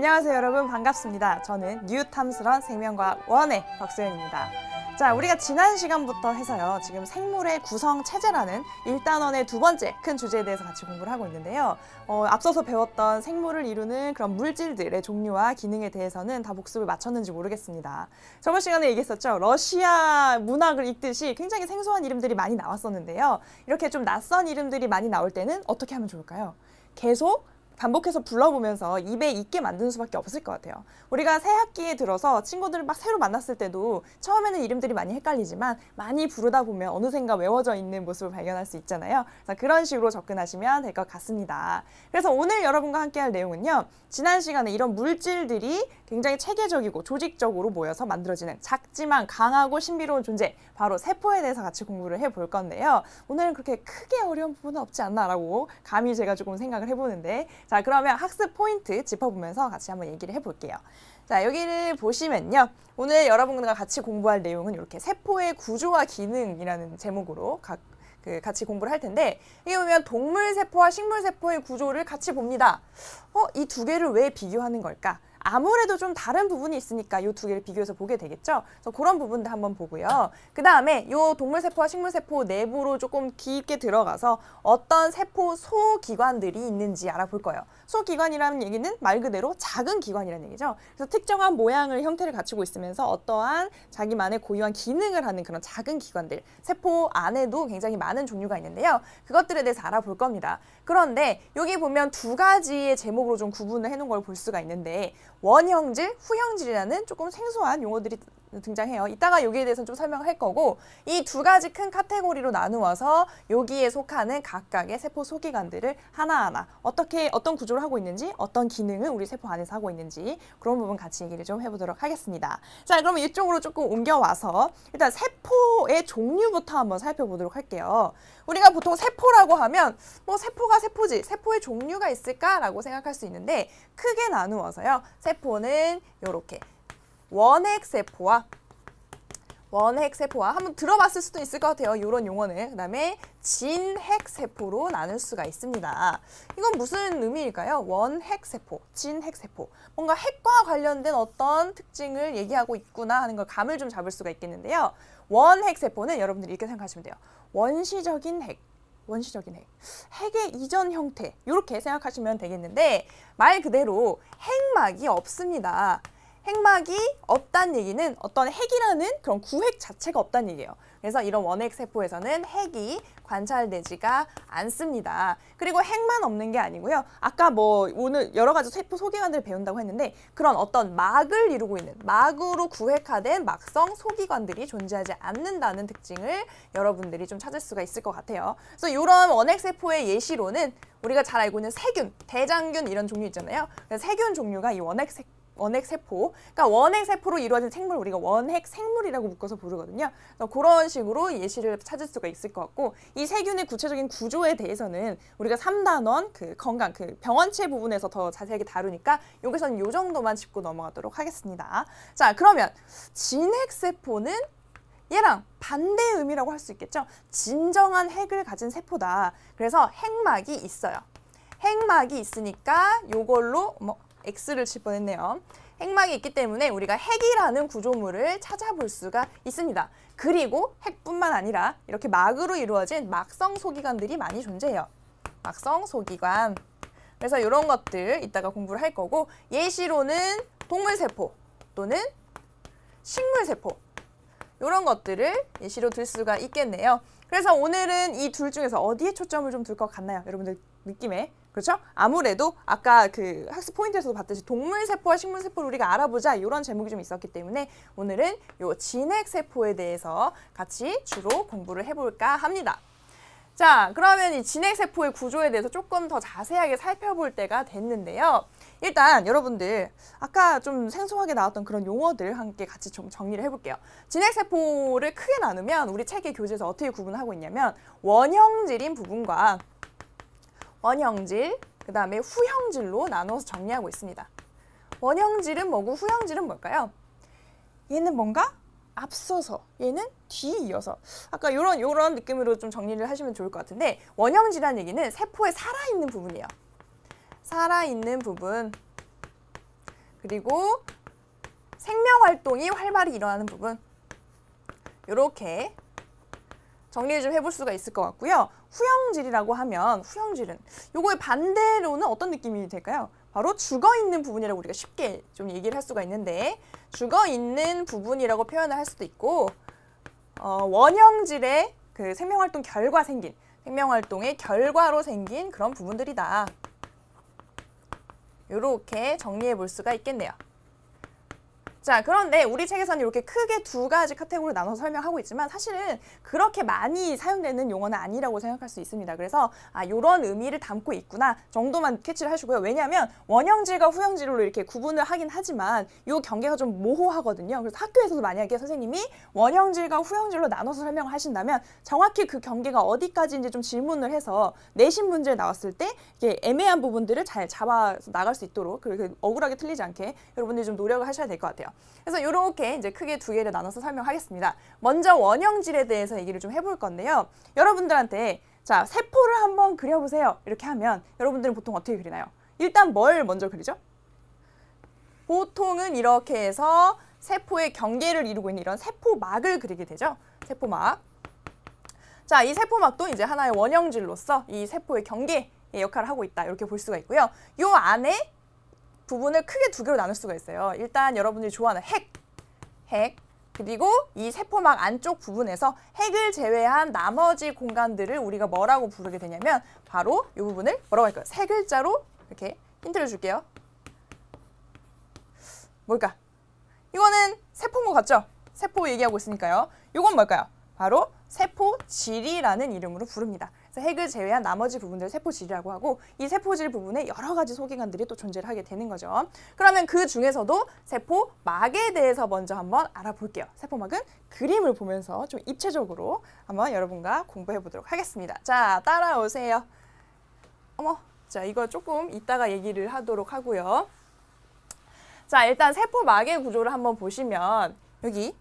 안녕하세요 여러분, 반갑습니다. 저는 뉴탐스런 생명과학 1의 박소연입니다. 자, 우리가 지난 시간부터 해서요, 지금 생물의 구성 체제라는 1단원의 두 번째 큰 주제에 대해서 같이 공부를 하고 있는데요. 앞서서 배웠던 생물을 이루는 그런 물질들의 종류와 기능에 대해서는 다 복습을 마쳤는지 모르겠습니다. 저번 시간에 얘기했었죠. 러시아 문학을 읽듯이 굉장히 생소한 이름들이 많이 나왔었는데요. 이렇게 좀 낯선 이름들이 많이 나올 때는 어떻게 하면 좋을까요? 계속 반복해서 불러보면서 입에 있게 만드는 수밖에 없을 것 같아요. 우리가 새 학기에 들어서 친구들을 막 새로 만났을 때도 처음에는 이름들이 많이 헷갈리지만 많이 부르다 보면 어느샌가 외워져 있는 모습을 발견할 수 있잖아요. 그래서 그런 식으로 접근하시면 될 것 같습니다. 그래서 오늘 여러분과 함께 할 내용은요, 지난 시간에 이런 물질들이 굉장히 체계적이고 조직적으로 모여서 만들어지는 작지만 강하고 신비로운 존재, 바로 세포에 대해서 같이 공부를 해볼 건데요. 오늘은 그렇게 크게 어려운 부분은 없지 않나라고 감히 제가 조금 생각을 해보는데, 자, 그러면 학습 포인트 짚어보면서 같이 한번 얘기를 해볼게요. 자, 여기를 보시면요, 오늘 여러분과 같이 공부할 내용은 이렇게 세포의 구조와 기능이라는 제목으로 같이 공부를 할 텐데, 이게 보면 동물세포와 식물세포의 구조를 같이 봅니다. 이 두 개를 왜 비교하는 걸까? 아무래도 좀 다른 부분이 있으니까 이 두 개를 비교해서 보게 되겠죠. 그래서 그런 부분도 한번 보고요. 그 다음에 이 동물세포와 식물세포 내부로 조금 깊게 들어가서 어떤 세포 소기관들이 있는지 알아볼 거예요. 소기관이라는 얘기는 말 그대로 작은 기관이라는 얘기죠. 그래서 특정한 모양을, 형태를 갖추고 있으면서 어떠한 자기만의 고유한 기능을 하는 그런 작은 기관들, 세포 안에도 굉장히 많은 종류가 있는데요. 그것들에 대해서 알아볼 겁니다. 그런데 여기 보면 두 가지의 제목으로 좀 구분을 해놓은 걸 볼 수가 있는데, 원형질, 후형질이라는 조금 생소한 용어들이 등장해요. 이따가 여기에 대해서는 좀 설명을 할 거고, 이 두 가지 큰 카테고리로 나누어서 여기에 속하는 각각의 세포 소기관들을 하나하나 어떤 구조를 하고 있는지, 어떤 기능을 우리 세포 안에서 하고 있는지, 그런 부분 같이 얘기를 좀 해보도록 하겠습니다. 자, 그러면 이쪽으로 조금 옮겨와서 일단 세포의 종류부터 한번 살펴보도록 할게요. 우리가 보통 세포라고 하면 뭐 세포가 세포지, 세포의 종류가 있을까라고 생각할 수 있는데, 크게 나누어서요, 세포는 이렇게 원핵세포와 한번 들어봤을 수도 있을 것 같아요. 이런 용어는. 그 다음에 진핵세포로 나눌 수가 있습니다. 이건 무슨 의미일까요? 원핵세포, 진핵세포. 뭔가 핵과 관련된 어떤 특징을 얘기하고 있구나 하는 걸 감을 좀 잡을 수가 있겠는데요. 원핵세포는 여러분들이 이렇게 생각하시면 돼요. 원시적인 핵. 핵의 이전 형태, 이렇게 생각하시면 되겠는데, 말 그대로 핵막이 없습니다. 핵막이 없다는 얘기는 어떤 핵이라는 그런 구핵 자체가 없다는 얘기예요. 그래서 이런 원핵세포에서는 핵이 관찰되지가 않습니다. 그리고 핵만 없는 게 아니고요. 아까 뭐 오늘 여러 가지 세포 소기관들을 배운다고 했는데, 그런 어떤 막을 이루고 있는, 막으로 구획화된 막성 소기관들이 존재하지 않는다는 특징을 여러분들이 좀 찾을 수가 있을 것 같아요. 그래서 이런 원핵세포의 예시로는 우리가 잘 알고 있는 세균, 대장균 이런 종류 있잖아요. 그래서 세균 종류가 이 원핵세포, 그러니까 원핵세포로 이루어진 생물, 우리가 원핵생물이라고 묶어서 부르거든요. 그래서 그런 식으로 예시를 찾을 수가 있을 것 같고, 이 세균의 구체적인 구조에 대해서는 우리가 3단원 건강, 병원체 부분에서 더 자세하게 다루니까 여기서는 요 정도만 짚고 넘어가도록 하겠습니다. 자, 그러면 진핵세포는 얘랑 반대 의미라고 할 수 있겠죠. 진정한 핵을 가진 세포다. 그래서 핵막이 있어요. 핵막이 있으니까 요걸로 X를 칠 뻔했네요. 핵막이 있기 때문에 우리가 핵이라는 구조물을 찾아볼 수가 있습니다. 그리고 핵뿐만 아니라 이렇게 막으로 이루어진 막성 소기관들이 많이 존재해요. 막성 소기관. 그래서 이런 것들 이따가 공부를 할 거고, 예시로는 동물세포 또는 식물세포, 이런 것들을 예시로 들 수가 있겠네요. 그래서 오늘은 이 둘 중에서 어디에 초점을 좀 둘 것 같나요? 여러분들 느낌에. 그렇죠? 아무래도 아까 학습 포인트에서도 봤듯이 동물세포와 식물세포를 우리가 알아보자, 이런 제목이 좀 있었기 때문에 오늘은 요 진핵세포에 대해서 같이 주로 공부를 해볼까 합니다. 자, 그러면 이 진핵세포의 구조에 대해서 조금 더 자세하게 살펴볼 때가 됐는데요. 일단 여러분들 아까 좀 생소하게 나왔던 그런 용어들 함께 같이 좀 정리를 해볼게요. 진핵세포를 크게 나누면 우리 책의 교재에서 어떻게 구분하고 있냐면, 원형질인 부분과 원형질, 그 다음에 후형질로 나눠서 정리하고 있습니다. 원형질은 뭐고 후형질은 뭘까요? 얘는 뭔가 앞서서, 얘는 뒤이어서, 아까 요런 느낌으로 좀 정리를 하시면 좋을 것 같은데, 원형질이라는 얘기는 세포에 살아있는 부분이에요. 살아있는 부분. 그리고 생명활동이 활발히 일어나는 부분. 이렇게 정리를 좀 해볼 수가 있을 것 같고요. 후형질이라고 하면 후형질은 요거의 반대로는 어떤 느낌이 될까요? 바로 죽어있는 부분이라고 우리가 쉽게 좀 얘기를 할 수가 있는데 죽어있는 부분이라고 표현을 할 수도 있고 원형질의 그 생명활동 결과 생긴 생명활동의 결과로 생긴 그런 부분들이다. 이렇게 정리해 볼 수가 있겠네요. 자, 그런데 우리 책에서는 이렇게 크게 두 가지 카테고리로 나눠서 설명하고 있지만 사실은 그렇게 많이 사용되는 용어는 아니라고 생각할 수 있습니다. 그래서 이런 의미를 담고 있구나 정도만 캐치를 하시고요. 왜냐하면 원형질과 후형질로 이렇게 구분을 하긴 하지만 이 경계가 좀 모호하거든요. 그래서 학교에서도 만약에 선생님이 원형질과 후형질로 나눠서 설명을 하신다면 정확히 그 경계가 어디까지인지 좀 질문을 해서 내신 문제에 나왔을 때 이게 애매한 부분들을 잘 잡아서 나갈 수 있도록 그렇게 억울하게 틀리지 않게 여러분들이 좀 노력을 하셔야 될 것 같아요. 그래서 이렇게 이제 크게 두 개를 나눠서 설명하겠습니다. 먼저 원형질에 대해서 얘기를 좀 해볼 건데요. 여러분들한테 자 세포를 한번 그려보세요. 이렇게 하면 여러분들은 보통 어떻게 그리나요? 일단 뭘 먼저 그리죠? 보통은 이렇게 해서 세포의 경계를 이루고 있는 이런 세포막을 그리게 되죠. 세포막. 자, 이 세포막도 이제 하나의 원형질로서 이 세포의 경계의 역할을 하고 있다. 이렇게 볼 수가 있고요. 이 안에 부분을 크게 두 개로 나눌 수가 있어요. 일단 여러분들이 좋아하는 핵, 그리고 이 세포막 안쪽 부분에서 핵을 제외한 나머지 공간들을 우리가 뭐라고 부르게 되냐면 바로 이 부분을 뭐라고 할까요? 세 글자로 이렇게 힌트를 줄게요. 뭘까? 이거는 세포인 것 같죠? 세포 얘기하고 있으니까요. 이건 뭘까요? 바로 세포질이라는 이름으로 부릅니다. 그래서 핵을 제외한 나머지 부분들을 세포질이라고 하고 이 세포질 부분에 여러 가지 소기관들이 또 존재를 하게 되는 거죠. 그러면 그 중에서도 세포막에 대해서 먼저 한번 알아볼게요. 세포막은 그림을 보면서 좀 입체적으로 한번 여러분과 공부해 보도록 하겠습니다. 자, 따라오세요. 어머, 자 이거 조금 이따가 얘기를 하도록 하고요. 자, 일단 세포막의 구조를 한번 보시면 여기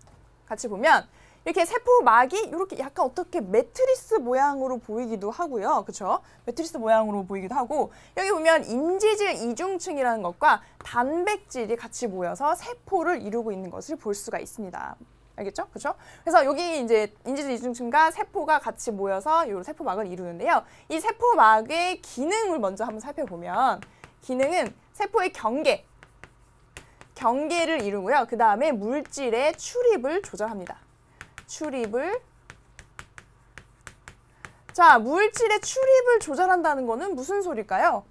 같이 보면 이렇게 세포막이 이렇게 약간 어떻게 매트리스 모양으로 보이기도 하고요. 그렇죠? 매트리스 모양으로 보이기도 하고 여기 보면 인지질 이중층이라는 것과 단백질이 같이 모여서 세포를 이루고 있는 것을 볼 수가 있습니다. 알겠죠? 그렇죠? 그래서 여기 이제 인지질 이중층과 세포가 같이 모여서 이 세포막을 이루는데요. 이 세포막의 기능을 먼저 한번 살펴보면 기능은 세포의 경계를 이루고요. 그 다음에 물질의 출입을 조절합니다. 자, 물질의 출입을 조절한다는 거는 무슨 소릴까요?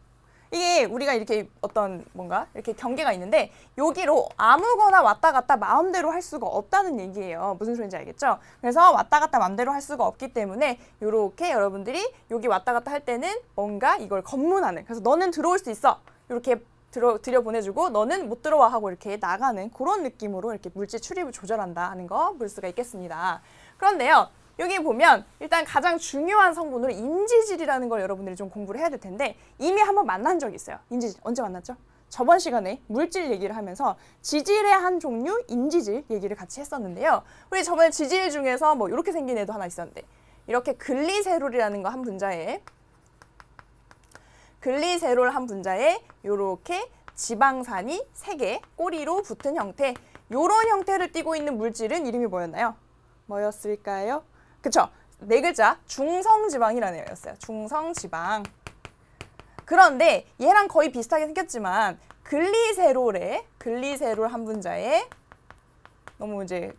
이게 우리가 이렇게 어떤 뭔가 이렇게 경계가 있는데 여기로 아무거나 왔다 갔다 마음대로 할 수가 없다는 얘기예요. 무슨 소리인지 알겠죠? 그래서 왔다 갔다 마음대로 할 수가 없기 때문에 이렇게 여러분들이 여기 왔다 갔다 할 때는 뭔가 이걸 검문하는, 그래서 너는 들어올 수 있어 이렇게 들여보내주고 너는 못 들어와 하고 이렇게 나가는 그런 느낌으로 이렇게 물질 출입을 조절한다 하는 거 볼 수가 있겠습니다. 그런데요, 여기 보면 일단 가장 중요한 성분으로 인지질이라는 걸 여러분들이 좀 공부를 해야 될 텐데 이미 한번 만난 적이 있어요. 인지질 언제 만났죠? 저번 시간에 물질 얘기를 하면서 지질의 한 종류 인지질 얘기를 같이 했었는데요. 우리 저번에 지질 중에서 뭐 이렇게 생긴 애도 하나 있었는데 이렇게 글리세롤이라는 거 한 분자에 이렇게 지방산이 3개 꼬리로 붙은 형태, 이런 형태를 띠고 있는 물질은 이름이 뭐였나요? 뭐였을까요? 그쵸? 4글자 중성지방이라는 애였어요. 중성지방. 그런데 얘랑 거의 비슷하게 생겼지만 글리세롤 한 분자에 너무 이제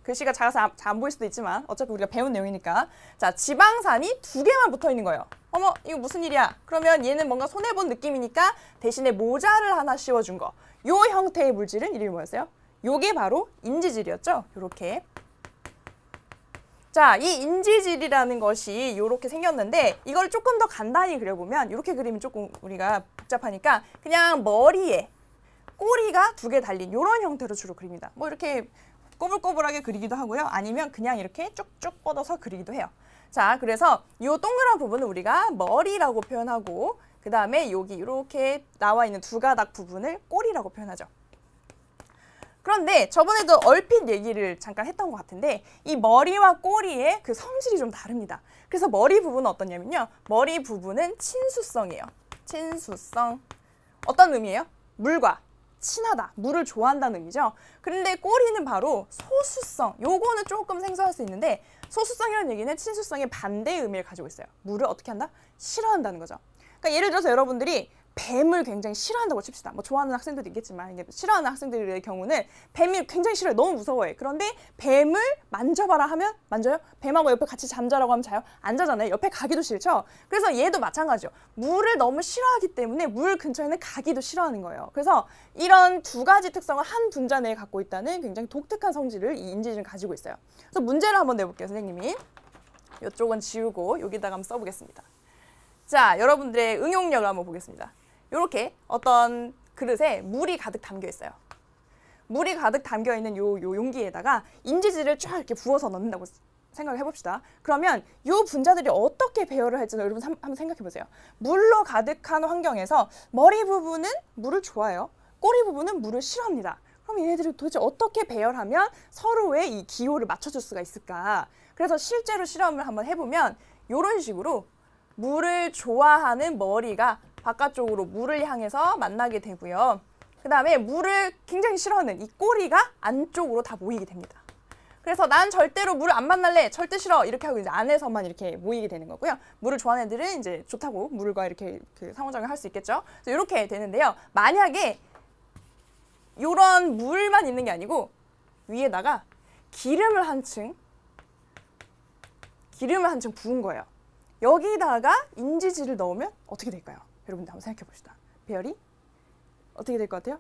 글씨가 작아서 잘 안 보일 수도 있지만 어차피 우리가 배운 내용이니까 자, 지방산이 2개만 붙어 있는 거예요. 어머, 이거 무슨 일이야? 그러면 얘는 뭔가 손해본 느낌이니까 대신에 모자를 하나 씌워준 거. 요 형태의 물질은 이름이 뭐였어요? 요게 바로 인지질이었죠? 요렇게. 자, 이 인지질이라는 것이 요렇게 생겼는데 이걸 조금 더 간단히 그려보면 이렇게 그리면 조금 우리가 복잡하니까 그냥 머리에 꼬리가 2개 달린 요런 형태로 주로 그립니다. 뭐 이렇게 꼬불꼬불하게 그리기도 하고요. 아니면 그냥 이렇게 쭉쭉 뻗어서 그리기도 해요. 자, 그래서 이 동그란 부분은 우리가 머리라고 표현하고 그 다음에 여기 이렇게 나와 있는 2가닥 부분을 꼬리라고 표현하죠. 그런데 저번에도 얼핏 얘기를 잠깐 했던 것 같은데 이 머리와 꼬리의 그 성질이 좀 다릅니다. 그래서 머리 부분은 어떠냐면요. 머리 부분은 친수성이에요. 친수성. 어떤 의미예요? 물과 친하다, 물을 좋아한다는 의미죠. 그런데 꼬리는 바로 소수성, 요거는 조금 생소할 수 있는데 소수성이라는 얘기는 친수성의 반대의 의미를 가지고 있어요. 물을 어떻게 한다? 싫어한다는 거죠. 그러니까 예를 들어서 여러분들이 뱀을 굉장히 싫어한다고 칩시다. 뭐 좋아하는 학생들도 있겠지만 이게 싫어하는 학생들의 경우는 뱀이 굉장히 싫어요. 너무 무서워해. 그런데 뱀을 만져봐라 하면 만져요? 뱀하고 옆에 같이 잠자라고 하면 자요? 안 자잖아요. 옆에 가기도 싫죠. 그래서 얘도 마찬가지죠. 물을 너무 싫어하기 때문에 물 근처에는 가기도 싫어하는 거예요. 그래서 이런 두 가지 특성을 한 분자 내에 갖고 있다는 굉장히 독특한 성질을 이 인지질은 가지고 있어요. 그래서 문제를 한번 내볼게요, 선생님이. 이쪽은 지우고 여기다가 한번 써보겠습니다. 자, 여러분들의 응용력을 한번 보겠습니다. 이렇게 어떤 그릇에 물이 가득 담겨 있어요. 물이 가득 담겨 있는 요 용기에다가 인지질을 쫙 이렇게 부어서 넣는다고 생각해 봅시다. 그러면 요 분자들이 어떻게 배열을 할지 여러분 한번 생각해 보세요. 물로 가득한 환경에서 머리 부분은 물을 좋아해요. 꼬리 부분은 물을 싫어합니다. 그럼 얘네들이 도대체 어떻게 배열하면 서로의 이 기호를 맞춰줄 수가 있을까? 그래서 실제로 실험을 한번 해보면 이런 식으로 물을 좋아하는 머리가 바깥쪽으로 물을 향해서 만나게 되고요. 그 다음에 물을 굉장히 싫어하는 이 꼬리가 안쪽으로 다 모이게 됩니다. 그래서 난 절대로 물을 안 만날래, 절대 싫어 이렇게 하고 이제 안에서만 이렇게 모이게 되는 거고요. 물을 좋아하는 애들은 이제 좋다고 물과 이렇게 그 상호작용을 할 수 있겠죠. 그래서 이렇게 되는데요. 만약에 이런 물만 있는 게 아니고 위에다가 기름을 한 층 부은 거예요. 여기다가 인지질을 넣으면 어떻게 될까요? 여러분들 한번 생각해 봅시다. 배열이 어떻게 될 것 같아요?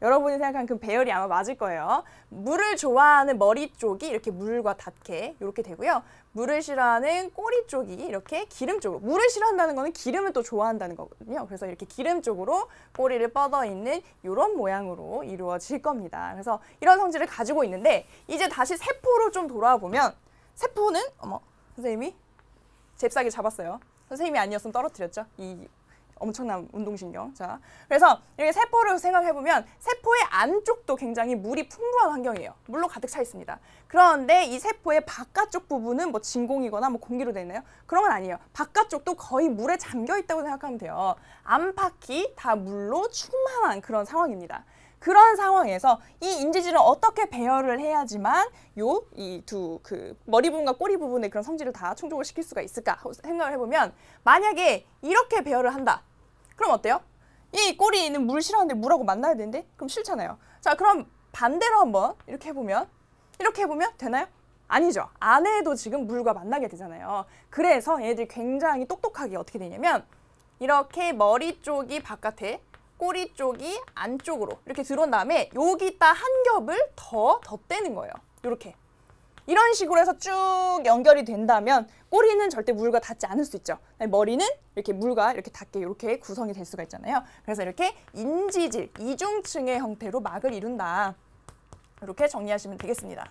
여러분이 생각한 그 배열이 아마 맞을 거예요. 물을 좋아하는 머리 쪽이 이렇게 물과 닿게 이렇게 되고요. 물을 싫어하는 꼬리 쪽이 이렇게 기름 쪽으로. 물을 싫어한다는 거는 기름을 또 좋아한다는 거거든요. 그래서 이렇게 기름 쪽으로 꼬리를 뻗어 있는 이런 모양으로 이루어질 겁니다. 그래서 이런 성질을 가지고 있는데 이제 다시 세포로 좀 돌아와 보면 세포는 어머 선생님이 잽싸게 잡았어요. 선생님이 아니었으면 떨어뜨렸죠. 이 엄청난 운동신경. 자, 그래서 이렇게 세포를 생각해보면 세포의 안쪽도 굉장히 물이 풍부한 환경이에요. 물로 가득 차 있습니다. 그런데 이 세포의 바깥쪽 부분은 뭐 진공이거나 뭐 공기로 되어 있나요? 그런 건 아니에요. 바깥쪽도 거의 물에 잠겨 있다고 생각하면 돼요. 안팎이 다 물로 충만한 그런 상황입니다. 그런 상황에서 이 인지질은 어떻게 배열을 해야지만 이 두 그 머리 부분과 꼬리 부분의 그런 성질을 다 충족을 시킬 수가 있을까 생각을 해보면 만약에 이렇게 배열을 한다. 그럼 어때요? 이 꼬리는 물 싫어하는데 물하고 만나야 되는데 그럼 싫잖아요. 자, 그럼 반대로 한번 이렇게 해보면 되나요? 아니죠. 안에도 지금 물과 만나게 되잖아요. 그래서 얘들이 굉장히 똑똑하게 어떻게 되냐면 이렇게 머리 쪽이 바깥에 꼬리 쪽이 안쪽으로 이렇게 들어온 다음에 여기다 한 겹을 더 덧대는 거예요. 이렇게. 이런 식으로 해서 쭉 연결이 된다면 꼬리는 절대 물과 닿지 않을 수 있죠. 머리는 이렇게 물과 이렇게 닿게 이렇게 구성이 될 수가 있잖아요. 그래서 이렇게 인지질, 이중층의 형태로 막을 이룬다. 이렇게 정리하시면 되겠습니다.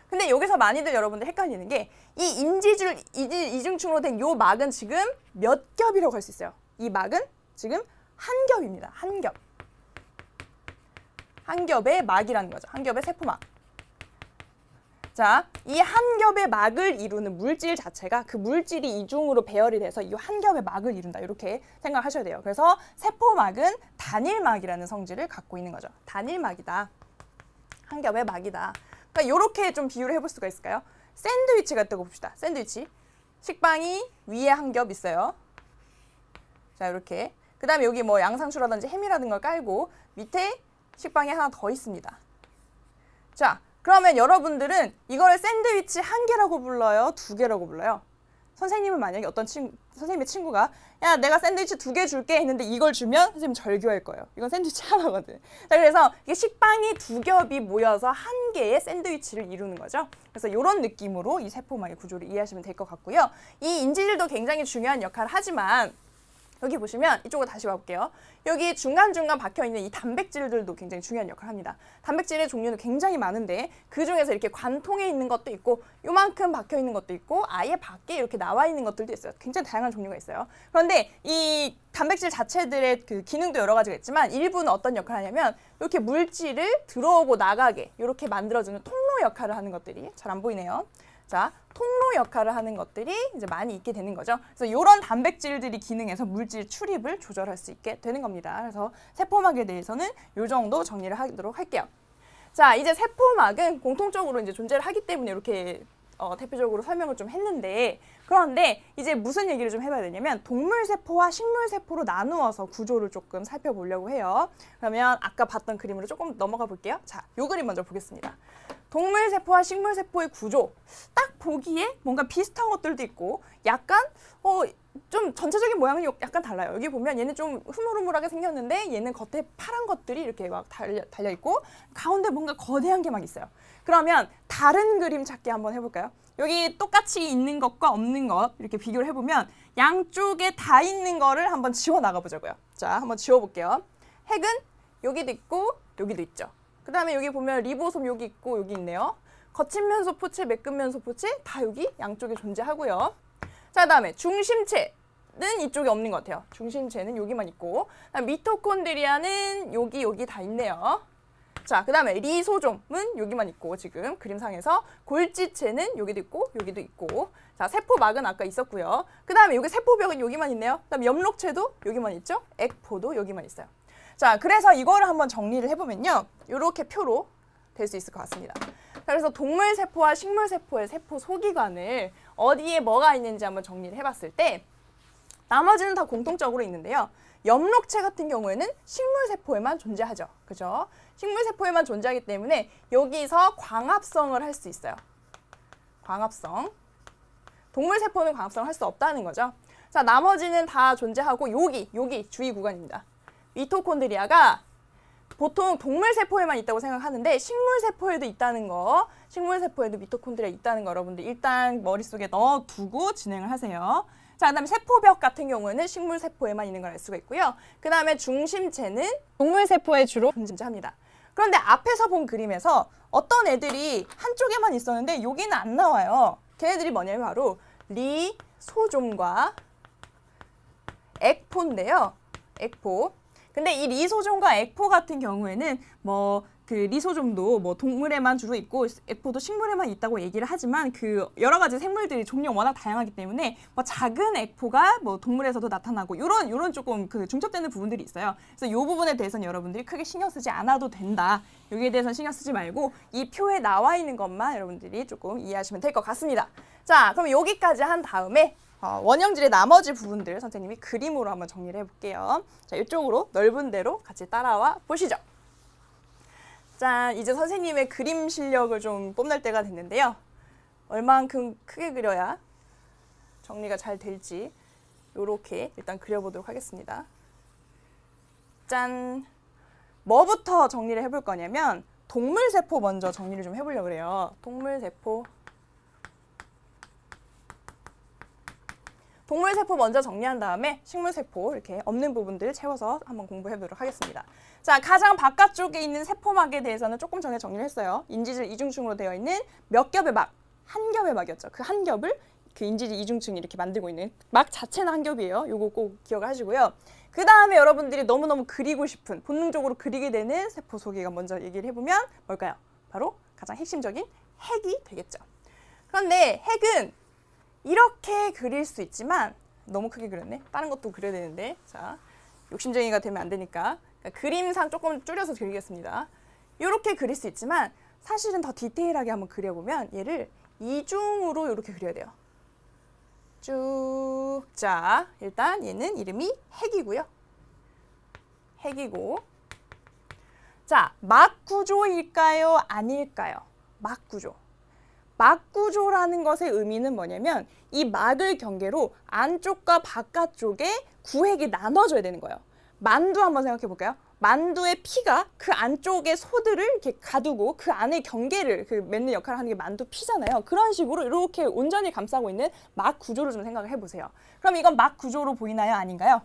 근데 여기서 많이들 여러분들 헷갈리는 게 이 인지질, 이중층으로 된 요 막은 지금 몇 겹이라고 할 수 있어요. 이 막은 지금 한 겹입니다. 한 겹. 한 겹의 막이라는 거죠. 한 겹의 세포막. 자, 이 한 겹의 막을 이루는 물질 자체가 그 물질이 이중으로 배열이 돼서 이 한 겹의 막을 이룬다. 이렇게 생각하셔야 돼요. 그래서 세포막은 단일막이라는 성질을 갖고 있는 거죠. 단일막이다. 한 겹의 막이다. 그러니까 이렇게 좀 비유를 해볼 수가 있을까요? 샌드위치 같다고 봅시다. 샌드위치. 식빵이 위에 한 겹 있어요. 자, 이렇게. 그 다음에 여기 뭐 양상추라든지 햄이라든가 깔고 밑에 식빵이 하나 더 있습니다. 자, 그러면 여러분들은 이거를 샌드위치 한 개라고 불러요? 두 개라고 불러요? 선생님은 만약에 선생님의 친구가 야, 내가 샌드위치 2개 줄게 했는데 이걸 주면 선생님 절교할 거예요. 이건 샌드위치 하나거든. 자, 그래서 이게 식빵이 2겹이 모여서 한 개의 샌드위치를 이루는 거죠. 그래서 이런 느낌으로 이 세포막의 구조를 이해하시면 될 것 같고요. 이 인지질도 굉장히 중요한 역할을 하지만 여기 보시면 이쪽으로 다시 와볼게요. 여기 중간중간 박혀있는 이 단백질들도 굉장히 중요한 역할을 합니다. 단백질의 종류는 굉장히 많은데 그 중에서 이렇게 관통에 있는 것도 있고 요만큼 박혀있는 것도 있고 아예 밖에 이렇게 나와 있는 것들도 있어요. 굉장히 다양한 종류가 있어요. 그런데 이 단백질 자체들의 그 기능도 여러 가지가 있지만 일부는 어떤 역할을 하냐면 이렇게 물질을 들어오고 나가게 이렇게 만들어주는 통로 역할을 하는 것들이 잘 안 보이네요. 자, 통로 역할을 하는 것들이 이제 많이 있게 되는 거죠. 그래서 이런 단백질들이 기능해서 물질 출입을 조절할 수 있게 되는 겁니다. 그래서 세포막에 대해서는 이 정도 정리를 하도록 할게요. 자, 이제 세포막은 공통적으로 이제 존재를 하기 때문에 이렇게 대표적으로 설명을 좀 했는데, 그런데 이제 무슨 얘기를 좀 해봐야 되냐면 동물세포와 식물세포로 나누어서 구조를 조금 살펴보려고 해요. 그러면 아까 봤던 그림으로 조금 넘어가 볼게요. 자, 요 그림 먼저 보겠습니다. 동물세포와 식물세포의 구조, 딱 보기에 뭔가 비슷한 것들도 있고 약간 좀 전체적인 모양은 약간 달라요. 여기 보면 얘는 좀 흐물흐물하게 생겼는데 얘는 겉에 파란 것들이 이렇게 막 달려있고 가운데 뭔가 거대한 게 막 있어요. 그러면 다른 그림 찾기 한번 해볼까요? 여기 똑같이 있는 것과 없는 것 이렇게 비교를 해보면 양쪽에 다 있는 거를 한번 지워 나가보자고요. 자, 한번 지워볼게요. 핵은 여기도 있고 여기도 있죠. 그 다음에 여기 보면 리보솜 여기 있고 여기 있네요. 거친 면소 포체, 매끈 면소 포체 다 여기 양쪽에 존재하고요. 자, 그 다음에 중심체는 이쪽에 없는 것 같아요. 중심체는 여기만 있고, 미토콘드리아는 여기 다 있네요. 자, 그 다음에 리소좀은 여기만 있고 지금 그림상에서 골지체는 여기도 있고 여기도 있고, 자, 세포막은 아까 있었고요. 그 다음에 여기 세포벽은 여기만 있네요. 그 다음에 엽록체도 여기만 있죠. 액포도 여기만 있어요. 자, 그래서 이거를 한번 정리를 해보면요. 이렇게 표로 될 수 있을 것 같습니다. 그래서 동물세포와 식물세포의 세포 소기관을 어디에 뭐가 있는지 한번 정리를 해봤을 때 나머지는 다 공통적으로 있는데요. 엽록체 같은 경우에는 식물세포에만 존재하죠. 그죠? 식물세포에만 존재하기 때문에 여기서 광합성을 할 수 있어요. 광합성. 동물세포는 광합성을 할 수 없다는 거죠. 자, 나머지는 다 존재하고 여기 주의 구간입니다. 미토콘드리아가 보통 동물세포에만 있다고 생각하는데 식물세포에도 있다는 거, 식물세포에도 미토콘드리아 있다는 거 여러분들 일단 머릿속에 넣어두고 진행을 하세요. 자, 그 다음에 세포벽 같은 경우에는 식물세포에만 있는 걸 알 수가 있고요. 그 다음에 중심체는 동물세포에 주로 존재합니다. 그런데 앞에서 본 그림에서 어떤 애들이 한쪽에만 있었는데 여기는 안 나와요. 걔네들이 뭐냐면 바로 리소좀과 액포인데요. 액포. 근데 이 리소좀과 액포 같은 경우에는 그 리소좀도 동물에만 주로 있고 액포도 식물에만 있다고 얘기를 하지만 그 여러 가지 생물들이 종류가 워낙 다양하기 때문에 작은 액포가 동물에서도 나타나고 요런 조금 그 중첩되는 부분들이 있어요. 그래서 요 부분에 대해서는 여러분들이 크게 신경 쓰지 않아도 된다. 여기에 대해서는 신경 쓰지 말고 이 표에 나와 있는 것만 여러분들이 조금 이해하시면 될 것 같습니다. 자, 그럼 여기까지 한 다음에 원형질의 나머지 부분들 선생님이 그림으로 한번 정리를 해볼게요. 자, 이쪽으로 넓은 데로 같이 따라와 보시죠. 자, 이제 선생님의 그림 실력을 좀 뽐낼 때가 됐는데요. 얼만큼 크게 그려야 정리가 잘 될지 이렇게 일단 그려보도록 하겠습니다. 짠! 뭐부터 정리를 해볼 거냐면 동물세포 먼저 정리를 좀 해보려고 그래요. 동물세포 먼저 정리한 다음에 식물세포 이렇게 없는 부분들 채워서 한번 공부해보도록 하겠습니다. 자, 가장 바깥쪽에 있는 세포막에 대해서는 조금 전에 정리를 했어요. 인지질 이중층으로 되어 있는 몇 겹의 막, 한 겹의 막이었죠. 그 한 겹을 그 인지질 이중층이 이렇게 만들고 있는 막 자체는 한 겹이에요. 요거 꼭 기억을 하시고요. 그 다음에 여러분들이 너무너무 그리고 싶은, 본능적으로 그리게 되는 세포 소기가 먼저 얘기를 해보면 뭘까요? 바로 가장 핵심적인 핵이 되겠죠. 그런데 핵은 이렇게 그릴 수 있지만 너무 크게 그렸네. 다른 것도 그려야 되는데. 자, 욕심쟁이가 되면 안 되니까 그림상 조금 줄여서 그리겠습니다. 이렇게 그릴 수 있지만 사실은 더 디테일하게 한번 그려보면 얘를 이중으로 이렇게 그려야 돼요. 쭉. 자, 일단 얘는 이름이 핵이고요. 핵이고. 자, 막구조일까요? 아닐까요? 막구조. 막구조라는 것의 의미는 뭐냐면 이 막을 경계로 안쪽과 바깥쪽에 구획이 나눠져야 되는 거예요. 만두 한번 생각해 볼까요? 만두의 피가 그 안쪽의 소들을 이렇게 가두고 그 안에 경계를 맺는 역할을 하는 게 만두 피잖아요. 그런 식으로 이렇게 온전히 감싸고 있는 막 구조를 좀 생각을 해보세요. 그럼 이건 막 구조로 보이나요? 아닌가요?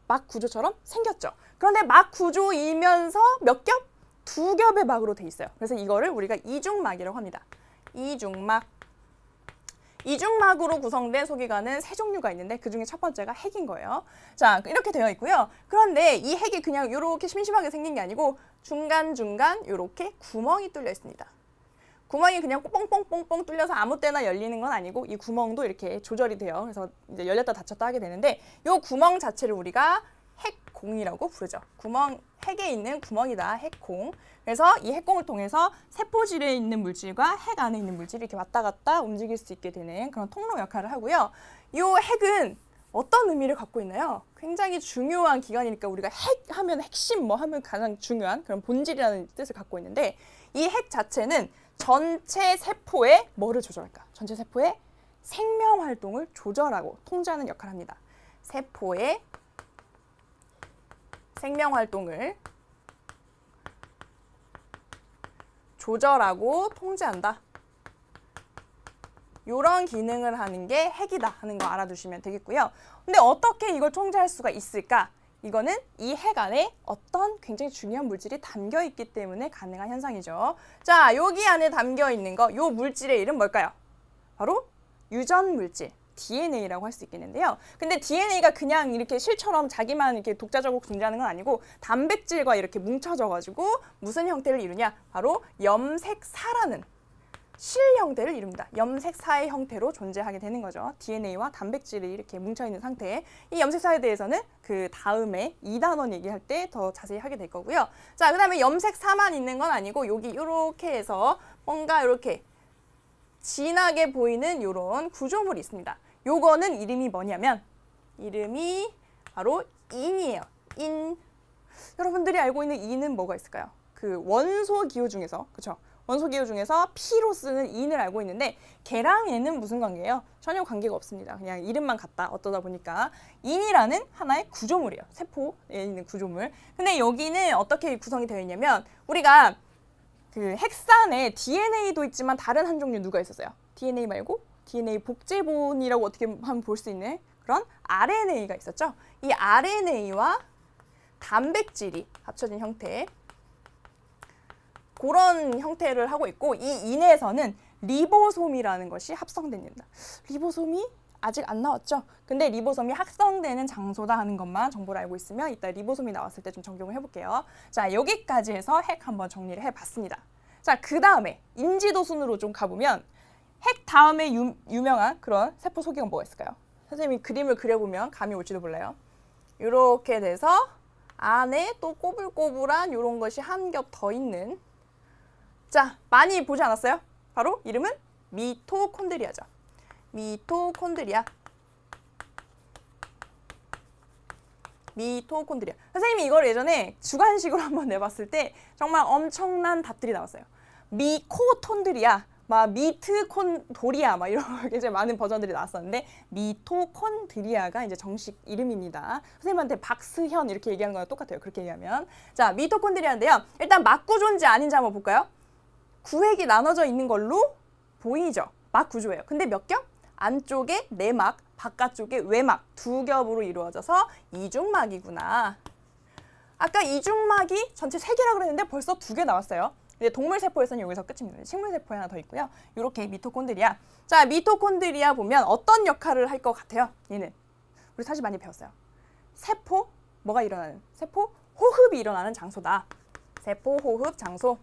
막 구조처럼 생겼죠. 그런데 막 구조이면서 몇 겹? 두 겹의 막으로 돼 있어요. 그래서 이거를 우리가 이중막이라고 합니다. 이중막. 이중막으로 구성된 소기관은 세 종류가 있는데 그중에 첫 번째가 핵인 거예요. 자, 이렇게 되어 있고요. 그런데 이 핵이 그냥 이렇게 심심하게 생긴 게 아니고 중간중간 이렇게 구멍이 뚫려 있습니다. 구멍이 그냥 뽕뽕뽕뽕 뚫려서 아무 때나 열리는 건 아니고 이 구멍도 이렇게 조절이 돼요. 그래서 이제 열렸다 닫혔다 하게 되는데 이 구멍 자체를 우리가 핵공이라고 부르죠. 구멍, 핵에 있는 구멍이다. 핵공. 그래서 이 핵공을 통해서 세포질에 있는 물질과 핵 안에 있는 물질이 이렇게 왔다 갔다 움직일 수 있게 되는 그런 통로 역할을 하고요. 이 핵은 어떤 의미를 갖고 있나요? 굉장히 중요한 기관이니까 우리가 핵 하면 핵심 뭐 하면 가장 중요한 그런 본질이라는 뜻을 갖고 있는데 이 핵 자체는 전체 세포의 뭐를 조절할까? 전체 세포의 생명 활동을 조절하고 통제하는 역할을 합니다. 세포의 생명 활동을 조절하고 통제한다. 이런 기능을 하는 게 핵이다 하는 거 알아두시면 되겠고요. 근데 어떻게 이걸 통제할 수가 있을까? 이거는 이 핵 안에 어떤 굉장히 중요한 물질이 담겨 있기 때문에 가능한 현상이죠. 자, 여기 안에 담겨 있는 거, 이 물질의 이름 뭘까요? 바로 유전 물질, DNA라고 할 수 있겠는데요. 근데 DNA가 그냥 이렇게 실처럼 자기만 이렇게 독자적으로 존재하는 건 아니고 단백질과 이렇게 뭉쳐져가지고 무슨 형태를 이루냐? 바로 염색사라는 실 형태를 이룹니다. 염색사의 형태로 존재하게 되는 거죠. DNA와 단백질이 이렇게 뭉쳐있는 상태. 이 염색사에 대해서는 그 다음에 2단원 얘기할 때 더 자세히 하게 될 거고요. 자, 그 다음에 염색사만 있는 건 아니고 여기 이렇게 해서 뭔가 이렇게 진하게 보이는 이런 구조물이 있습니다. 요거는 이름이 뭐냐면 이름이 바로 인이에요. 인. 여러분들이 알고 있는 인은 뭐가 있을까요? 그 원소 기호 중에서, 그쵸? 원소 기호 중에서 P로 쓰는 인을 알고 있는데 걔랑 얘는 무슨 관계예요? 전혀 관계가 없습니다. 그냥 이름만 같다 어떠다 보니까 인이라는 하나의 구조물이에요. 세포에 있는 구조물. 근데 여기는 어떻게 구성이 되어 있냐면 우리가 그 핵산에 DNA도 있지만 다른 한 종류 누가 있었어요? DNA 말고 DNA 복제본이라고 어떻게 하면 볼 수 있는 그런 RNA가 있었죠. 이 RNA와 단백질이 합쳐진 형태 그런 형태를 하고 있고 이 인에서는 리보솜이라는 것이 합성됩니다. 리보솜이 아직 안 나왔죠? 근데 리보솜이 합성되는 장소다 하는 것만 정보를 알고 있으면 이따 리보솜이 나왔을 때 좀 적용을 해볼게요. 자, 여기까지 해서 핵 한번 정리를 해봤습니다. 자, 그 다음에 인지도 순으로 좀 가보면 핵 다음에 유명한 그런 세포 소개가 뭐가 있을까요? 선생님이 그림을 그려보면 감이 올지도 몰라요. 이렇게 돼서 안에 또 꼬불꼬불한 이런 것이 한 겹 더 있는 자, 많이 보지 않았어요? 바로 이름은 미토콘드리아죠. 미토콘드리아. 미토콘드리아. 선생님이 이걸 예전에 주관식으로 한번 내봤을 때 정말 엄청난 답들이 나왔어요. 미코톤드리아, 막 미트콘도리아, 막 이런 굉장히 많은 버전들이 나왔었는데 미토콘드리아가 이제 정식 이름입니다. 선생님한테 박스현 이렇게 얘기하는 거랑 똑같아요. 그렇게 얘기하면. 자, 미토콘드리아인데요. 일단 막구조인지 아닌지 한번 볼까요? 구획이 나눠져 있는 걸로 보이죠. 막 구조예요. 근데 몇 겹? 안쪽에 내막, 바깥쪽에 외막 두 겹으로 이루어져서 이중막이구나. 아까 이중막이 전체 3개라고 그랬는데 벌써 2개 나왔어요. 이제 동물세포에서는 여기서 끝입니다. 식물세포에 하나 더 있고요. 이렇게 미토콘드리아. 자, 미토콘드리아 보면 어떤 역할을 할 것 같아요? 얘는. 우리 사실 많이 배웠어요. 세포, 뭐가 일어나는? 세포 호흡이 일어나는 장소다. 세포 호흡 장소.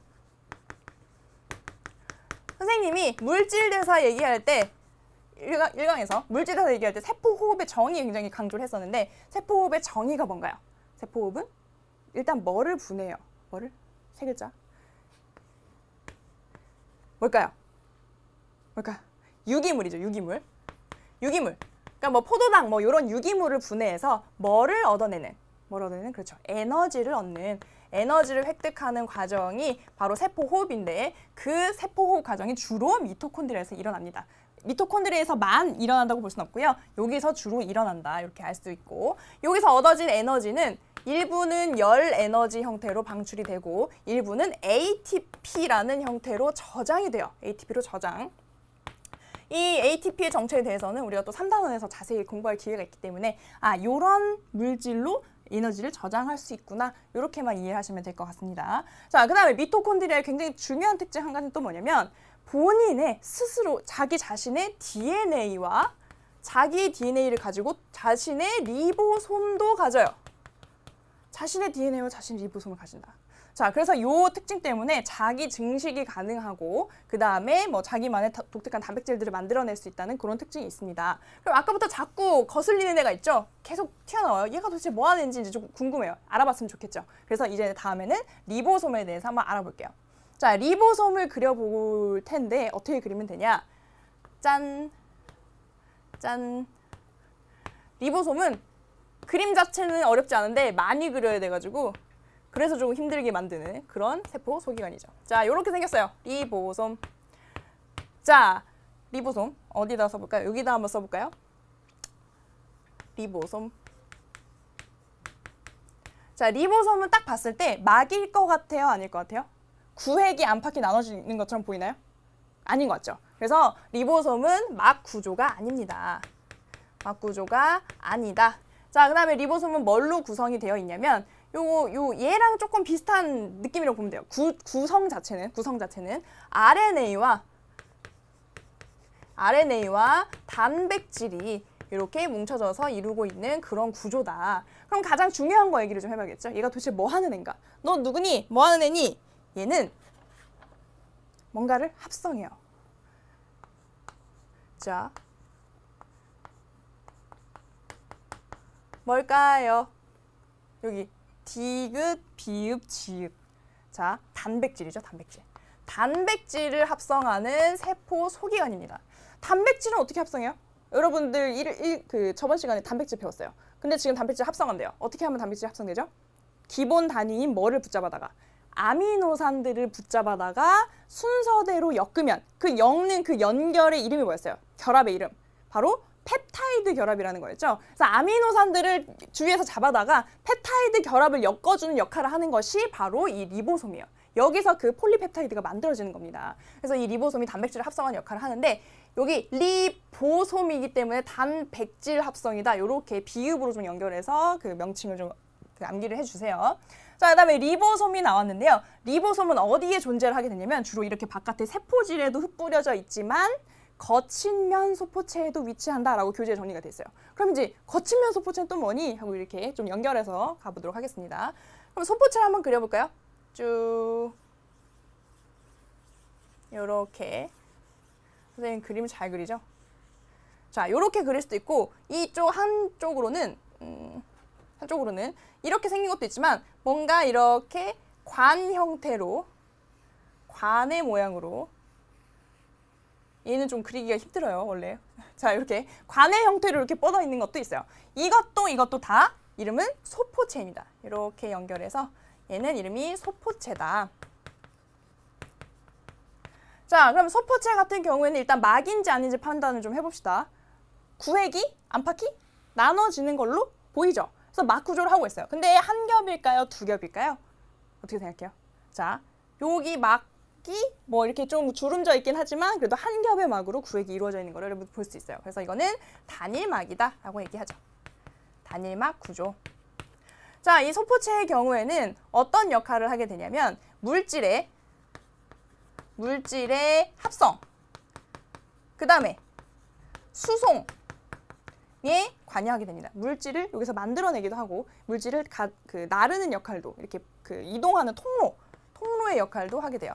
선생님이 물질대사 얘기할 때 1강에서 물질대사 얘기할 때 세포호흡의 정의 굉장히 강조를 했었는데 세포호흡의 정의가 뭔가요? 세포호흡은 일단 뭐를 분해해요? 뭐를? 3글자. 뭘까요? 뭘까? 유기물이죠. 유기물. 유기물. 그러니까 뭐 포도당 뭐 이런 유기물을 분해해서 뭐를 얻어내는? 뭘 얻어내는? 그렇죠. 에너지를 얻는. 에너지를 획득하는 과정이 바로 세포호흡인데 그 세포호흡 과정이 주로 미토콘드리아에서 일어납니다. 미토콘드리아에서만 일어난다고 볼 수는 없고요. 여기서 주로 일어난다 이렇게 알 수 있고 여기서 얻어진 에너지는 일부는 열 에너지 형태로 방출이 되고 일부는 ATP라는 형태로 저장이 돼요. ATP로 저장. 이 ATP의 정체에 대해서는 우리가 또 3단원에서 자세히 공부할 기회가 있기 때문에 요런 물질로 에너지를 저장할 수 있구나 이렇게만 이해하시면 될 것 같습니다. 자, 그 다음에 미토콘드리아의 굉장히 중요한 특징 한 가지는 또 뭐냐면 본인의 스스로 자기 자신의 DNA와 자기 DNA를 가지고 자신의 리보솜도 가져요. 자신의 DNA와 자신의 리보솜을 가진다. 자, 그래서 이 특징 때문에 자기 증식이 가능하고 그 다음에 뭐 자기만의 독특한 단백질들을 만들어낼 수 있다는 그런 특징이 있습니다. 그럼 아까부터 자꾸 거슬리는 애가 있죠? 계속 튀어나와요. 얘가 도대체 뭐 하는 애인지 이제 좀 궁금해요. 알아봤으면 좋겠죠. 그래서 이제 다음에는 리보솜에 대해서 한번 알아볼게요. 자, 리보솜을 그려볼 텐데 어떻게 그리면 되냐? 짠! 짠! 리보솜은 그림 자체는 어렵지 않은데 많이 그려야 돼가지고 그래서 조금 힘들게 만드는 그런 세포 소기관이죠. 자, 이렇게 생겼어요. 리보솜. 자, 리보솜 어디다 써볼까요? 여기다 한번 써볼까요? 리보솜. 자, 리보솜은 딱 봤을 때 막일 것 같아요? 아닐 것 같아요? 구획이 안팎이 나눠지는 것처럼 보이나요? 아닌 것 같죠? 그래서 리보솜은 막 구조가 아닙니다. 막 구조가 아니다. 자, 그 다음에 리보솜은 뭘로 구성이 되어 있냐면 얘랑 조금 비슷한 느낌이라고 보면 돼요. 구성 자체는 RNA와 단백질이 이렇게 뭉쳐져서 이루고 있는 그런 구조다. 그럼 가장 중요한 거 얘기를 좀 해봐야겠죠? 얘가 도대체 뭐 하는 애인가? 너 누구니? 뭐 하는 애니? 얘는 뭔가를 합성해요. 자, 뭘까요? 여기 디귿, 비읍, 지읍. 자, 단백질이죠, 단백질. 단백질을 합성하는 세포 소기관입니다. 단백질은 어떻게 합성해요? 여러분들 저번 시간에 단백질 배웠어요. 근데 지금 단백질 합성한대요. 어떻게 하면 단백질 합성되죠? 기본 단위인 뭐를 붙잡아다가 아미노산들을 붙잡아다가 순서대로 엮으면 그 엮는 그 연결의 이름이 뭐였어요? 결합의 이름. 바로 펩타이드 결합이라는 거였죠. 그래서 아미노산들을 주위에서 잡아다가 펩타이드 결합을 엮어주는 역할을 하는 것이 바로 이 리보솜이에요. 여기서 그 폴리펩타이드가 만들어지는 겁니다. 그래서 이 리보솜이 단백질을 합성하는 역할을 하는데 여기 리보솜이기 때문에 단백질 합성이다. 이렇게 비읍으로 좀 연결해서 그 명칭을 좀 암기를 해주세요. 자, 그 다음에 리보솜이 나왔는데요. 리보솜은 어디에 존재를 하게 되냐면 주로 이렇게 바깥에 세포질에도 흩뿌려져 있지만 거친 면 소포체에도 위치한다라고 교재에 정리가 됐어요. 그럼 이제 거친 면 소포체는 또 뭐니? 하고 이렇게 좀 연결해서 가보도록 하겠습니다. 그럼 소포체를 한번 그려볼까요? 쭉 이렇게 선생님 그림 잘 그리죠? 자, 이렇게 그릴 수도 있고 이쪽 한쪽으로는 이렇게 생긴 것도 있지만 뭔가 이렇게 관 형태로 관의 모양으로 얘는 좀 그리기가 힘들어요, 원래. 자, 이렇게 관의 형태로 이렇게 뻗어 있는 것도 있어요. 이것도 다 이름은 소포체입니다. 이렇게 연결해서 얘는 이름이 소포체다. 자, 그럼 소포체 같은 경우에는 일단 막인지 아닌지 판단을 좀 해봅시다. 구획이 안팎이 나눠지는 걸로 보이죠? 그래서 막 구조를 하고 있어요. 근데 한 겹일까요? 두 겹일까요? 어떻게 생각해요? 자, 여기 막이 뭐 이렇게 좀 주름져 있긴 하지만 그래도 한 겹의 막으로 구획이 이루어져 있는 걸 여러분 볼 수 있어요. 그래서 이거는 단일막이다 라고 얘기하죠. 단일막 구조. 자, 이 소포체의 경우에는 어떤 역할을 하게 되냐면 물질의 합성, 그 다음에 수송에 관여하게 됩니다. 물질을 여기서 만들어내기도 하고 물질을 나르는 역할도 이렇게 이동하는 통로의 역할도 하게 돼요.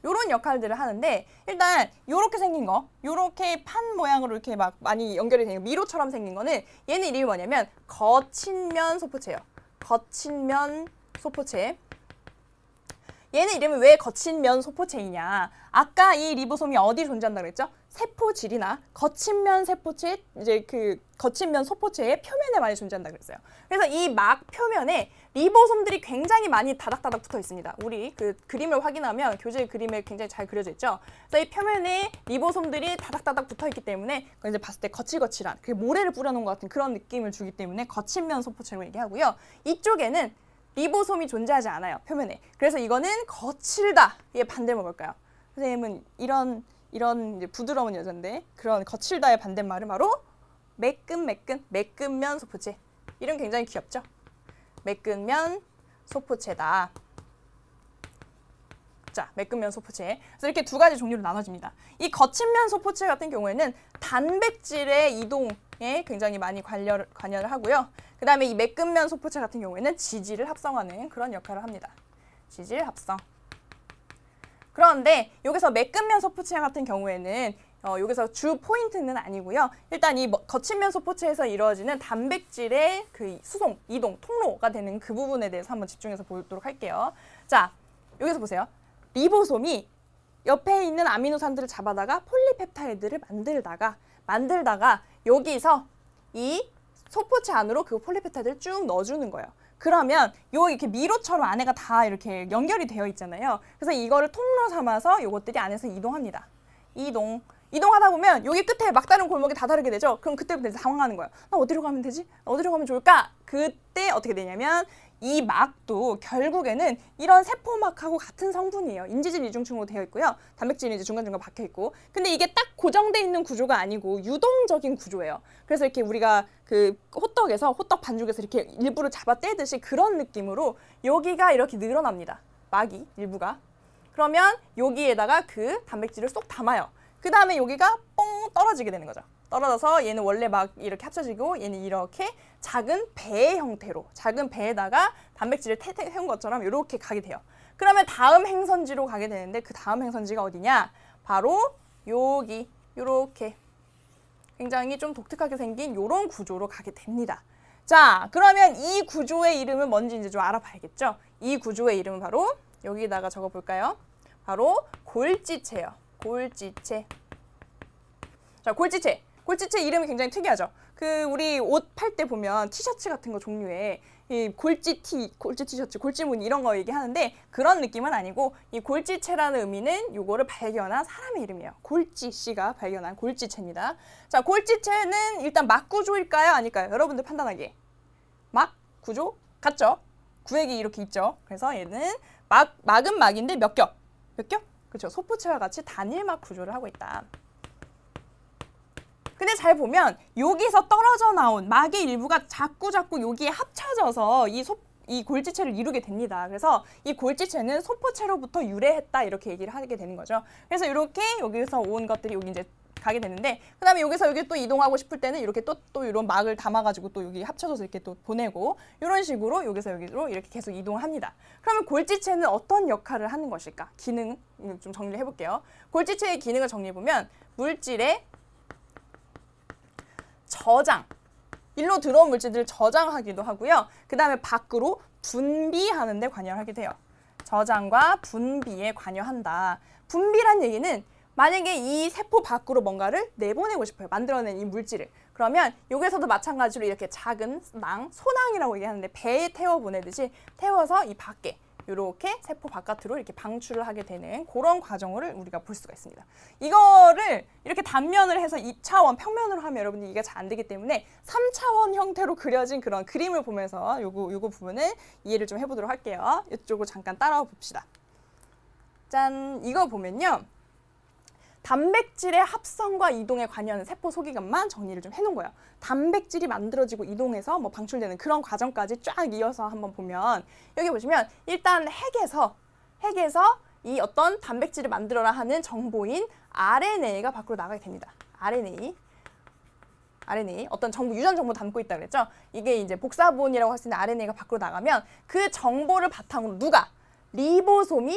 요런 역할들을 하는데 일단 요렇게 생긴 거, 요렇게 판 모양으로 이렇게 막 많이 연결이 되는 미로처럼 생긴 거는 얘는 이름이 뭐냐면 거친면 소포체예요. 거친면 소포체. 얘는 이름이 왜 거친면 소포체이냐? 아까 이 리보솜이 어디 존재한다고 그랬죠? 세포질이나 거친면 세포체, 이제 그 거친면 소포체의 표면에 많이 존재한다고 그랬어요. 그래서 이 막 표면에 리보솜들이 굉장히 많이 다닥다닥 붙어 있습니다. 우리 그 그림을 확인하면 교재 그림에 굉장히 잘 그려져 있죠. 그래서 이 표면에 리보솜들이 다닥다닥 붙어 있기 때문에 이제 봤을 때 거칠거칠한 그 모래를 뿌려놓은 것 같은 그런 느낌을 주기 때문에 거친면 소포체라고 얘기하고요. 이쪽에는 리보솜이 존재하지 않아요, 표면에. 그래서 이거는 거칠다. 이게 반대말 뭘까요? 선생님은 이런 이제 부드러운 여잔데 그런 거칠다의 반대말은 바로 매끈면 소포체. 이름 굉장히 귀엽죠? 매끈면 소포체다. 자, 매끈면 소포체. 그래서 이렇게 두 가지 종류로 나눠집니다. 이 거친면 소포체 같은 경우에는 단백질의 이동에 굉장히 많이 관여를 하고요. 그 다음에 이 매끈면 소포체 같은 경우에는 지질을 합성하는 그런 역할을 합니다. 지질 합성. 그런데 여기서 매끈면 소포체 같은 경우에는 여기서 주 포인트는 아니고요. 일단 이 거친면 소포체에서 이루어지는 단백질의 그 수송, 이동, 통로가 되는 그 부분에 대해서 한번 집중해서 보도록 할게요. 자, 여기서 보세요. 리보솜이 옆에 있는 아미노산들을 잡아다가 폴리펩타이드를 만들다가 여기서 이 소포체 안으로 그 폴리펩타이드를 쭉 넣어주는 거예요. 그러면 요 이렇게 미로처럼 안에가 다 이렇게 연결이 되어 있잖아요. 그래서 이거를 통로 삼아서 요것들이 안에서 이동합니다. 이동하다 보면 여기 끝에 막다른 골목이 다 다르게 되죠. 그럼 그때부터 이제 당황하는 거예요. 나 어디로 가면 되지? 어디로 가면 좋을까? 그때 어떻게 되냐면 이 막도 결국에는 이런 세포막하고 같은 성분이에요. 인지질 이중층으로 되어 있고요. 단백질이 이제 중간중간 박혀 있고. 근데 이게 딱 고정돼 있는 구조가 아니고 유동적인 구조예요. 그래서 이렇게 우리가 그 호떡 반죽에서 이렇게 일부를 잡아 떼듯이 그런 느낌으로 여기가 이렇게 늘어납니다. 막이 일부가. 그러면 여기에다가 그 단백질을 쏙 담아요. 그 다음에 여기가 뽕 떨어지게 되는 거죠. 떨어져서 얘는 원래 막 이렇게 합쳐지고 얘는 이렇게 작은 배 형태로 작은 배에다가 단백질을 태운 것처럼 이렇게 가게 돼요. 그러면 다음 행선지로 가게 되는데 그 다음 행선지가 어디냐? 바로 여기 이렇게 굉장히 좀 독특하게 생긴 이런 구조로 가게 됩니다. 자, 그러면 이 구조의 이름은 뭔지 이제 좀 알아봐야겠죠? 이 구조의 이름은 바로 여기다가 적어볼까요? 바로 골지체예요. 골지체. 자, 골지체 이름이 굉장히 특이하죠. 그 우리 옷 팔 때 보면 티셔츠 같은 거 종류에 이 골지 티셔츠, 골지무늬 이런 거 얘기하는데 그런 느낌은 아니고 이 골지체라는 의미는 요거를 발견한 사람의 이름이에요. 골지 씨가 발견한 골지체입니다. 자, 골지체는 일단 막 구조일까요? 아닐까요? 여러분들 판단하기에. 막 구조 같죠? 구획이 이렇게 있죠. 그래서 얘는 막은 막인데 몇 겹? 몇 겹? 그렇죠. 소포체와 같이 단일막 구조를 하고 있다. 근데 잘 보면 여기서 떨어져 나온 막의 일부가 자꾸 여기에 합쳐져서 이 골지체를 이루게 됩니다. 그래서 이 골지체는 소포체로부터 유래했다 이렇게 얘기를 하게 되는 거죠. 그래서 이렇게 여기서 온 것들이 여기 이제 가게 되는데 그 다음에 여기서 여기 또 이동하고 싶을 때는 이렇게 또 이런 막을 담아가지고 또 여기 합쳐져서 이렇게 또 보내고 이런 식으로 여기서 여기로 이렇게 계속 이동을 합니다. 그러면 골지체는 어떤 역할을 하는 것일까? 기능 좀 정리를 해볼게요. 골지체의 기능을 정리해보면 물질의 저장, 일로 들어온 물질들을 저장하기도 하고요. 그 다음에 밖으로 분비하는 데 관여를 하게 돼요. 저장과 분비에 관여한다. 분비란 얘기는 만약에 이 세포 밖으로 뭔가를 내보내고 싶어요. 만들어낸 이 물질을. 그러면 여기서도 마찬가지로 이렇게 작은 소낭이라고 얘기하는데 배에 태워 보내듯이 태워서 이 밖에 이렇게 세포 바깥으로 이렇게 방출을 하게 되는 그런 과정을 우리가 볼 수가 있습니다. 이거를 이렇게 단면을 해서 2차원 평면으로 하면 여러분들 이게 잘 안 되기 때문에 3차원 형태로 그려진 그런 그림을 보면서 요거 부분을 이해를 좀 해보도록 할게요. 이쪽으로 잠깐 따라와 봅시다. 짠! 이거 보면요. 단백질의 합성과 이동에 관여하는 세포 소기관만 정리를 좀 해놓은 거예요. 단백질이 만들어지고 이동해서 뭐 방출되는 그런 과정까지 쫙 이어서 한번 보면 여기 보시면 일단 핵에서 이 어떤 단백질을 만들어라 하는 정보인 RNA가 밖으로 나가게 됩니다. RNA 어떤 정보, 유전 정보 담고 있다 그랬죠? 이게 이제 복사본이라고 할 수 있는 RNA가 밖으로 나가면 그 정보를 바탕으로 누가? 리보솜이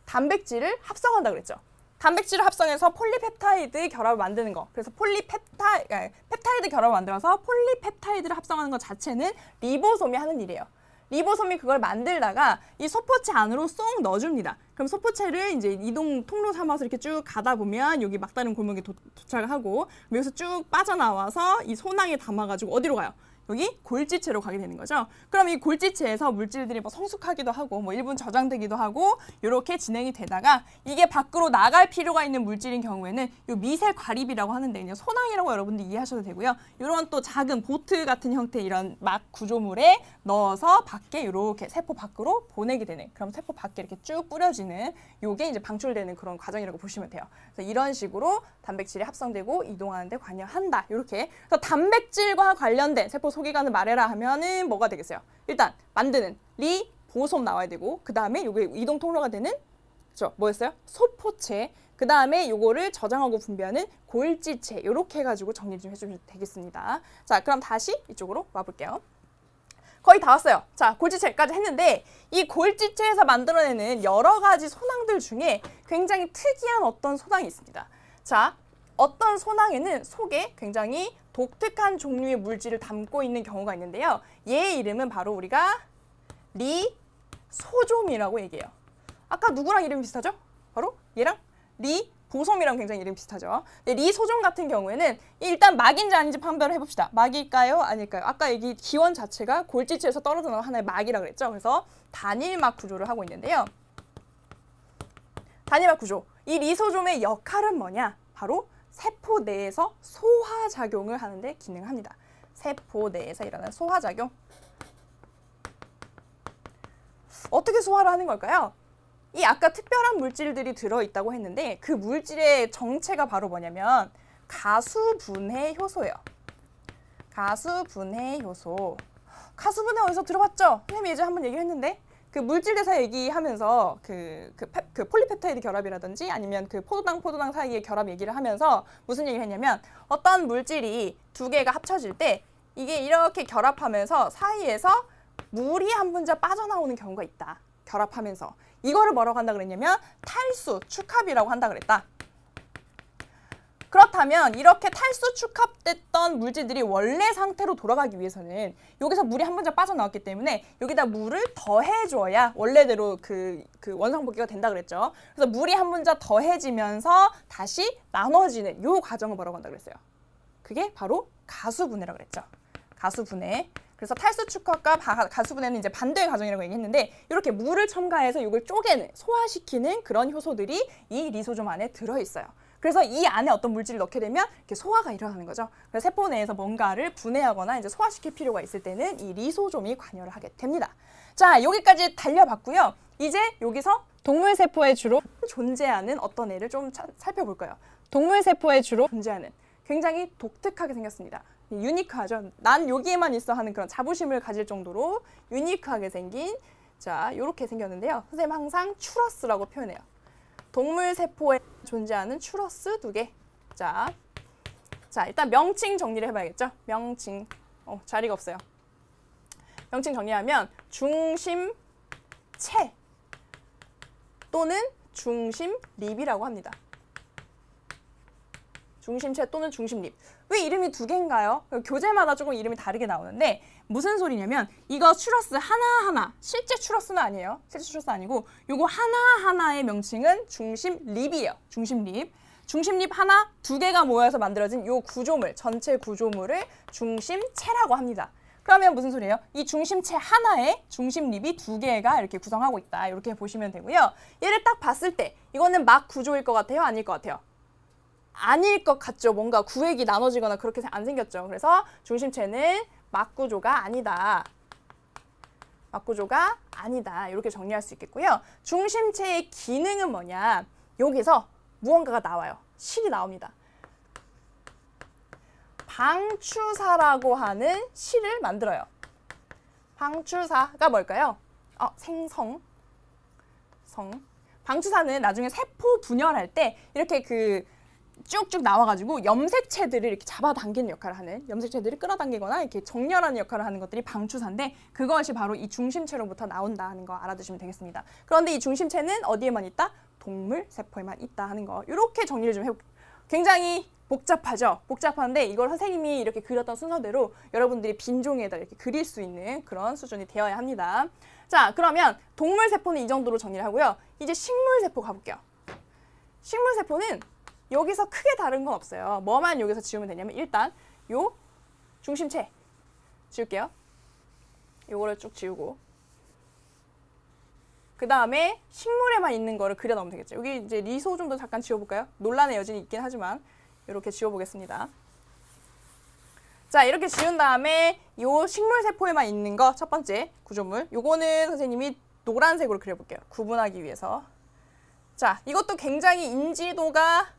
단백질을 합성한다 그랬죠? 단백질을 합성해서 폴리펩타이드 결합을 만드는 거. 그래서 펩타이드 결합을 만들어서 폴리펩타이드를 합성하는 것 자체는 리보솜이 하는 일이에요. 리보솜이 그걸 만들다가 이 소포체 안으로 쏙 넣어줍니다. 그럼 소포체를 이제 이동 통로 삼아서 이렇게 쭉 가다 보면 여기 막다른 골목에 도착을 하고 여기서 쭉 빠져나와서 이 소낭에 담아가지고 어디로 가요? 여기 골지체로 가게 되는 거죠. 그럼 이 골지체에서 물질들이 뭐 성숙하기도 하고 뭐 일부는 저장되기도 하고 이렇게 진행이 되다가 이게 밖으로 나갈 필요가 있는 물질인 경우에는 요 미세 과립이라고 하는데 그냥 소낭이라고 여러분들 이해하셔도 되고요. 이런 또 작은 보트 같은 형태의 이런 막 구조물에 넣어서 밖에 이렇게 세포 밖으로 보내게 되는 그럼 세포 밖에 이렇게 쭉 뿌려지는 요게 이제 방출되는 그런 과정이라고 보시면 돼요. 그래서 이런 식으로 단백질이 합성되고 이동하는 데 관여한다. 이렇게. 그래서 단백질과 관련된 세포 소기관을 말해라 하면은 뭐가 되겠어요? 일단 만드는 리보솜 나와야 되고 그 다음에 요게 이동 통로가 되는 그렇죠? 뭐였어요? 소포체. 그 다음에 요거를 저장하고 분비하는 골지체. 이렇게 해가지고 정리 좀 해주면 되겠습니다. 자, 그럼 다시 이쪽으로 와볼게요. 거의 다 왔어요. 자, 골지체까지 했는데 이 골지체에서 만들어내는 여러 가지 소낭들 중에 굉장히 특이한 어떤 소낭이 있습니다. 자, 어떤 소낭에는 속에 굉장히 독특한 종류의 물질을 담고 있는 경우가 있는데요. 얘의 이름은 바로 우리가 리소좀이라고 얘기해요. 아까 누구랑 이름이 비슷하죠? 바로 얘랑 리보솜이랑 굉장히 이름이 비슷하죠. 리소좀 같은 경우에는 일단 막인지 아닌지 판별을 해봅시다. 막일까요? 아닐까요? 아까 여기 기원 자체가 골지체에서 떨어져 나온 하나의 막이라고 그랬죠. 그래서 단일막 구조를 하고 있는데요. 단일막 구조. 이 리소좀의 역할은 뭐냐? 바로 세포 내에서 소화작용을 하는데 기능합니다. 세포 내에서 일어나는 소화작용. 어떻게 소화를 하는 걸까요? 이 아까 특별한 물질들이 들어있다고 했는데 그 물질의 정체가 바로 뭐냐면 가수분해 효소예요. 가수분해 효소. 가수분해 어디서 들어봤죠? 선생님이 예전에 한번 얘기했는데 그 물질 대사 얘기하면서 그 폴리페타이드 결합이라든지 아니면 그 포도당 사이의 결합 얘기를 하면서 무슨 얘기를 했냐면 어떤 물질이 두 개가 합쳐질 때 이게 이렇게 결합하면서 사이에서 물이 한 분자 빠져나오는 경우가 있다. 결합하면서. 이거를 뭐라고 한다 그랬냐면 탈수, 축합이라고 한다 그랬다. 그렇다면 이렇게 탈수, 축합됐던 물질들이 원래 상태로 돌아가기 위해서는 여기서 물이 한 분자 빠져나왔기 때문에 여기다 물을 더해줘야 원래대로 그 원상복귀가 된다 그랬죠. 그래서 물이 한 분자 더해지면서 다시 나눠지는 요 과정을 뭐라고 한다 그랬어요. 그게 바로 가수분해라고 그랬죠. 가수분해. 그래서 탈수 축합과 가수분해는 이제 반대의 과정이라고 얘기했는데 이렇게 물을 첨가해서 이걸 쪼개는, 소화시키는 그런 효소들이 이 리소좀 안에 들어있어요. 그래서 이 안에 어떤 물질을 넣게 되면 이렇게 소화가 일어나는 거죠. 그래서 세포 내에서 뭔가를 분해하거나 이제 소화시킬 필요가 있을 때는 이 리소좀이 관여를 하게 됩니다. 자, 여기까지 달려봤고요. 이제 여기서 동물 세포에 주로 존재하는 어떤 애를 좀 살펴볼까요? 동물 세포에 주로 존재하는 굉장히 독특하게 생겼습니다. 유니크하죠. 난 여기에만 있어 하는 그런 자부심을 가질 정도로 유니크하게 생긴 자, 요렇게 생겼는데요. 선생님 항상 추러스라고 표현해요. 동물 세포에 존재하는 추러스 2개. 자, 일단 명칭 정리를 해봐야겠죠. 명칭. 자리가 없어요. 명칭 정리하면 중심체 또는 중심립이라고 합니다. 중심체 또는 중심립. 왜 이름이 2개인가요? 교재마다 조금 이름이 다르게 나오는데 무슨 소리냐면 이거 추러스 하나하나, 실제 추러스는 아니에요. 실제 추러스 아니고 요거 하나하나의 명칭은 중심립이에요. 중심립. 중심립 하나, 2개가 모여서 만들어진 요 구조물, 전체 구조물을 중심체라고 합니다. 그러면 무슨 소리예요? 이 중심체 하나에 중심립이 2개가 이렇게 구성하고 있다. 이렇게 보시면 되고요. 얘를 딱 봤을 때 이거는 막 구조일 것 같아요? 아닐 것 같아요? 아닐 것 같죠. 뭔가 구획이 나눠지거나 그렇게 안 생겼죠. 그래서 중심체는 막구조가 아니다. 막구조가 아니다. 이렇게 정리할 수 있겠고요. 중심체의 기능은 뭐냐? 여기서 무언가가 나와요. 실이 나옵니다. 방추사라고 하는 실을 만들어요. 방추사가 뭘까요? 생성. 방추사는 나중에 세포 분열할 때 이렇게 쭉쭉 나와가지고 염색체들을 이렇게 잡아당기는 역할을 하는, 염색체들을 끌어당기거나 이렇게 정렬하는 역할을 하는 것들이 방추사인데 그것이 바로 이 중심체로부터 나온다 하는 거 알아두시면 되겠습니다. 그런데 이 중심체는 어디에만 있다? 동물 세포에만 있다 하는 거. 이렇게 정리를 좀 해볼게요. 굉장히 복잡하죠? 복잡한데 이걸 선생님이 이렇게 그렸던 순서대로 여러분들이 빈 종이에다 이렇게 그릴 수 있는 그런 수준이 되어야 합니다. 자, 그러면 동물 세포는 이 정도로 정리를 하고요. 이제 식물 세포 가볼게요. 식물 세포는 여기서 크게 다른 건 없어요. 뭐만 여기서 지우면 되냐면 일단 요 중심체 지울게요. 요거를 쭉 지우고 그 다음에 식물에만 있는 거를 그려 넣으면 되겠죠. 여기 이제 리소좀도 잠깐 지워볼까요? 논란의 여진이 있긴 하지만 이렇게 지워보겠습니다. 자, 이렇게 지운 다음에 요 식물 세포에만 있는 거 첫 번째 구조물 요거는 선생님이 노란색으로 그려볼게요. 구분하기 위해서. 자, 이것도 굉장히 인지도가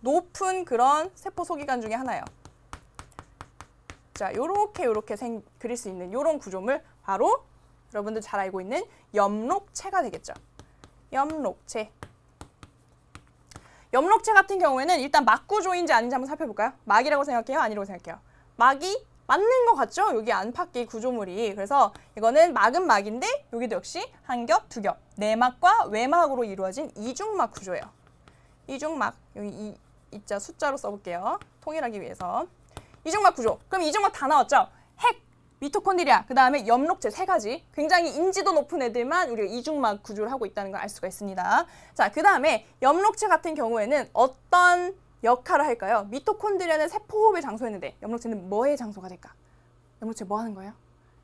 높은 그런 세포 소기관 중에 하나예요. 자, 요렇게 그릴 수 있는 요런 구조물 바로 여러분들 잘 알고 있는 엽록체가 되겠죠. 엽록체. 엽록체 같은 경우에는 일단 막구조인지 아닌지 한번 살펴볼까요? 막이라고 생각해요? 아니라고 생각해요? 막이 맞는 것 같죠? 여기 안팎의 구조물이. 그래서 이거는 막은 막인데 여기도 역시 한 겹, 두 겹. 내막과 외막으로 이루어진 이중막 구조예요. 이중막, 여기 이자 숫자로 써볼게요. 통일하기 위해서. 이중막 구조. 그럼 이중막 다 나왔죠? 핵, 미토콘드리아, 그 다음에 엽록체 세 가지. 굉장히 인지도 높은 애들만 우리가 이중막 구조를 하고 있다는 걸 알 수가 있습니다. 자, 그 다음에 엽록체 같은 경우에는 어떤 역할을 할까요? 미토콘드리아는 세포호흡의 장소였는데 엽록체는 뭐의 장소가 될까? 엽록체 뭐 하는 거예요?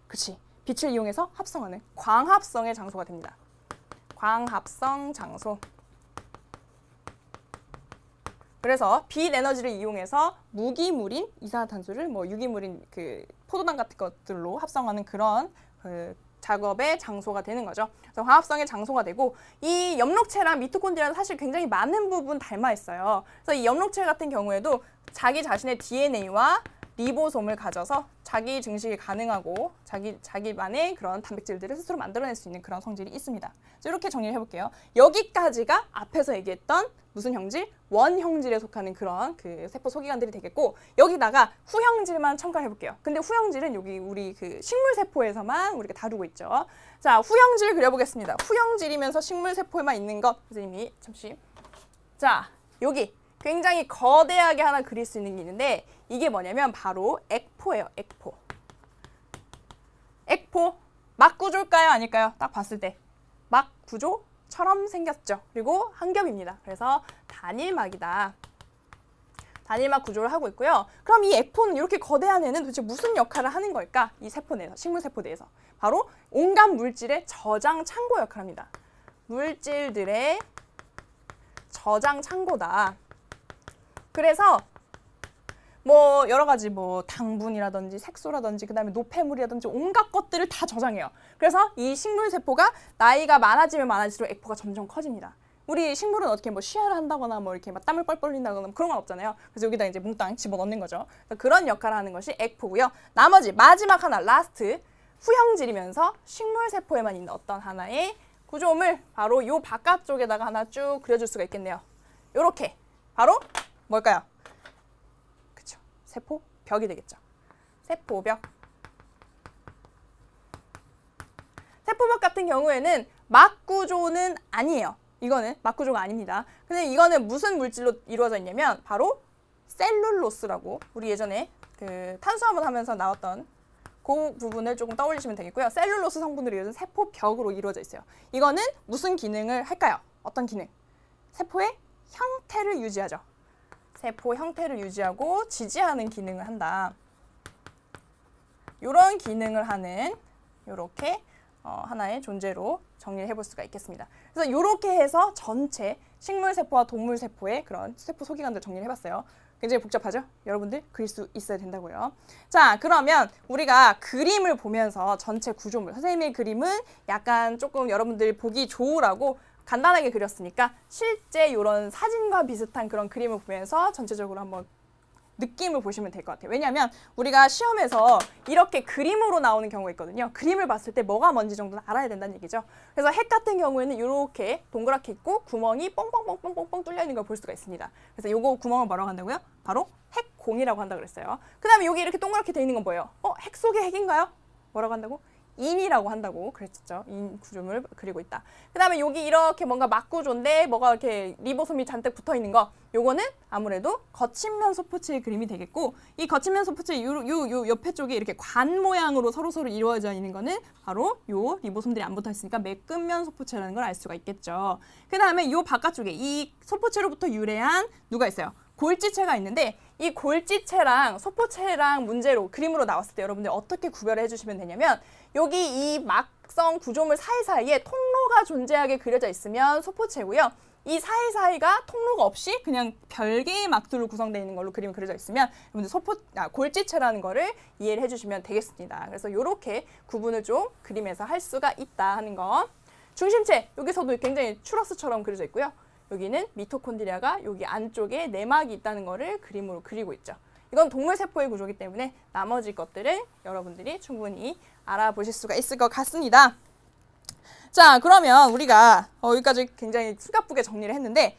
그치, 빛을 이용해서 합성하는 광합성의 장소가 됩니다. 광합성 장소. 그래서 빛 에너지를 이용해서 무기물인 이산화탄소를 뭐 유기물인 그 포도당 같은 것들로 합성하는 그런 그 작업의 장소가 되는 거죠. 그래서 화합성의 장소가 되고, 이 엽록체랑 미토콘드리아는 사실 굉장히 많은 부분 닮아 있어요. 그래서 이 엽록체 같은 경우에도 자기 자신의 DNA와 리보솜을 가져서 자기 증식이 가능하고 자기만의 그런 단백질들을 스스로 만들어낼 수 있는 그런 성질이 있습니다. 그래서 이렇게 정리를 해볼게요. 여기까지가 앞에서 얘기했던 무슨 형질? 원형질에 속하는 그런 그 세포 소기관들이 되겠고, 여기다가 후형질만 첨가해 볼게요. 근데 후형질은 여기 우리 그 식물세포에서만 우리가 다루고 있죠. 자, 후형질 그려보겠습니다. 후형질이면서 식물세포에만 있는 것, 선생님이 잠시. 자, 여기 굉장히 거대하게 하나 그릴 수 있는 게 있는데, 이게 뭐냐면 바로 액포예요. 액포. 액포. 막구조일까요? 아닐까요? 딱 봤을 때 막구조처럼 생겼죠. 그리고 한 겹입니다. 그래서 단일막이다. 단일막 구조를 하고 있고요. 그럼 이 액포는 이렇게 거대한 애는 도대체 무슨 역할을 하는 걸까? 이 세포 내에서, 식물세포 내에서. 바로 온갖 물질의 저장 창고 역할을 합니다. 물질들의 저장 창고다. 그래서 뭐 여러 가지 뭐 당분이라든지 색소라든지 그다음에 노폐물이라든지 온갖 것들을 다 저장해요. 그래서 이 식물세포가 나이가 많아지면 많아질수록 액포가 점점 커집니다. 우리 식물은 어떻게 뭐 쉬야를 한다거나 뭐 이렇게 막 땀을 뻘뻘 흘린다거나 그런 건 없잖아요. 그래서 여기다 이제 몽땅 집어넣는 거죠. 그런 역할을 하는 것이 액포고요. 나머지 마지막 하나, 라스트, 후형질이면서 식물세포에만 있는 어떤 하나의 구조물, 바로 요 바깥쪽에다가 하나 쭉 그려줄 수가 있겠네요. 요렇게 바로 뭘까요? 그쵸, 세포벽이 되겠죠. 세포벽. 세포벽 같은 경우에는 막구조는 아니에요. 이거는 막구조가 아닙니다. 근데 이거는 무슨 물질로 이루어져 있냐면 바로 셀룰로스라고, 우리 예전에 그 탄수화물 하면서 나왔던 그 부분을 조금 떠올리시면 되겠고요. 셀룰로스 성분으로 이루어진 세포벽으로 이루어져 있어요. 이거는 무슨 기능을 할까요? 어떤 기능? 세포의 형태를 유지하죠. 세포 형태를 유지하고 지지하는 기능을 한다. 이런 기능을 하는 요렇게 하나의 존재로 정리를 해볼 수가 있겠습니다. 그래서 이렇게 해서 전체 식물세포와 동물세포의 그런 세포 소기관들 정리를 해봤어요. 굉장히 복잡하죠? 여러분들 그릴 수 있어야 된다고요. 자, 그러면 우리가 그림을 보면서 전체 구조물, 선생님의 그림은 약간 조금 여러분들 보기 좋으라고 간단하게 그렸으니까 실제 이런 사진과 비슷한 그런 그림을 보면서 전체적으로 한번 느낌을 보시면 될 것 같아요. 왜냐하면 우리가 시험에서 이렇게 그림으로 나오는 경우가 있거든요. 그림을 봤을 때 뭐가 뭔지 정도는 알아야 된다는 얘기죠. 그래서 핵 같은 경우에는 이렇게 동그랗게 있고 구멍이 뻥뻥뻥뻥뻥뻥 뚫려 있는 걸 볼 수가 있습니다. 그래서 요거 구멍을 뭐라고 한다고요? 바로 핵공이라고 한다고 그랬어요. 그 다음에 여기 이렇게 동그랗게 돼 있는 건 뭐예요? 핵 속의 핵인가요? 뭐라고 한다고? 인이라고 한다고 그랬죠. 인 구조물 그리고 있다. 그 다음에 여기 이렇게 뭔가 막구조인데 뭐가 이렇게 리보솜이 잔뜩 붙어 있는 거, 요거는 아무래도 거친면 소포체의 그림이 되겠고, 이 거친면 소포체 요 옆에 쪽에 이렇게 관 모양으로 서로서로 이루어져 있는 거는 바로 요 리보솜들이 안 붙어 있으니까 매끈면 소포체라는 걸 알 수가 있겠죠. 그 다음에 요 바깥쪽에 이 소포체로부터 유래한 누가 있어요? 골지체가 있는데, 이 골지체랑 소포체랑 문제로 그림으로 나왔을 때 여러분들 어떻게 구별을 해주시면 되냐면, 여기 이 막성 구조물 사이사이에 통로가 존재하게 그려져 있으면 소포체고요. 이 사이사이가 통로가 없이 그냥 별개의 막들로 구성되어 있는 걸로 그림이 그려져 있으면 여러분들 골지체라는 거를 이해를 해주시면 되겠습니다. 그래서 이렇게 구분을 좀 그림에서 할 수가 있다 하는 거. 중심체, 여기서도 굉장히 추러스처럼 그려져 있고요. 여기는 미토콘드리아가 여기 안쪽에 내막이 있다는 거를 그림으로 그리고 있죠. 이건 동물세포의 구조이기 때문에 나머지 것들을 여러분들이 충분히 알아보실 수가 있을 것 같습니다. 자, 그러면 우리가 여기까지 굉장히 숨가쁘게 정리를 했는데,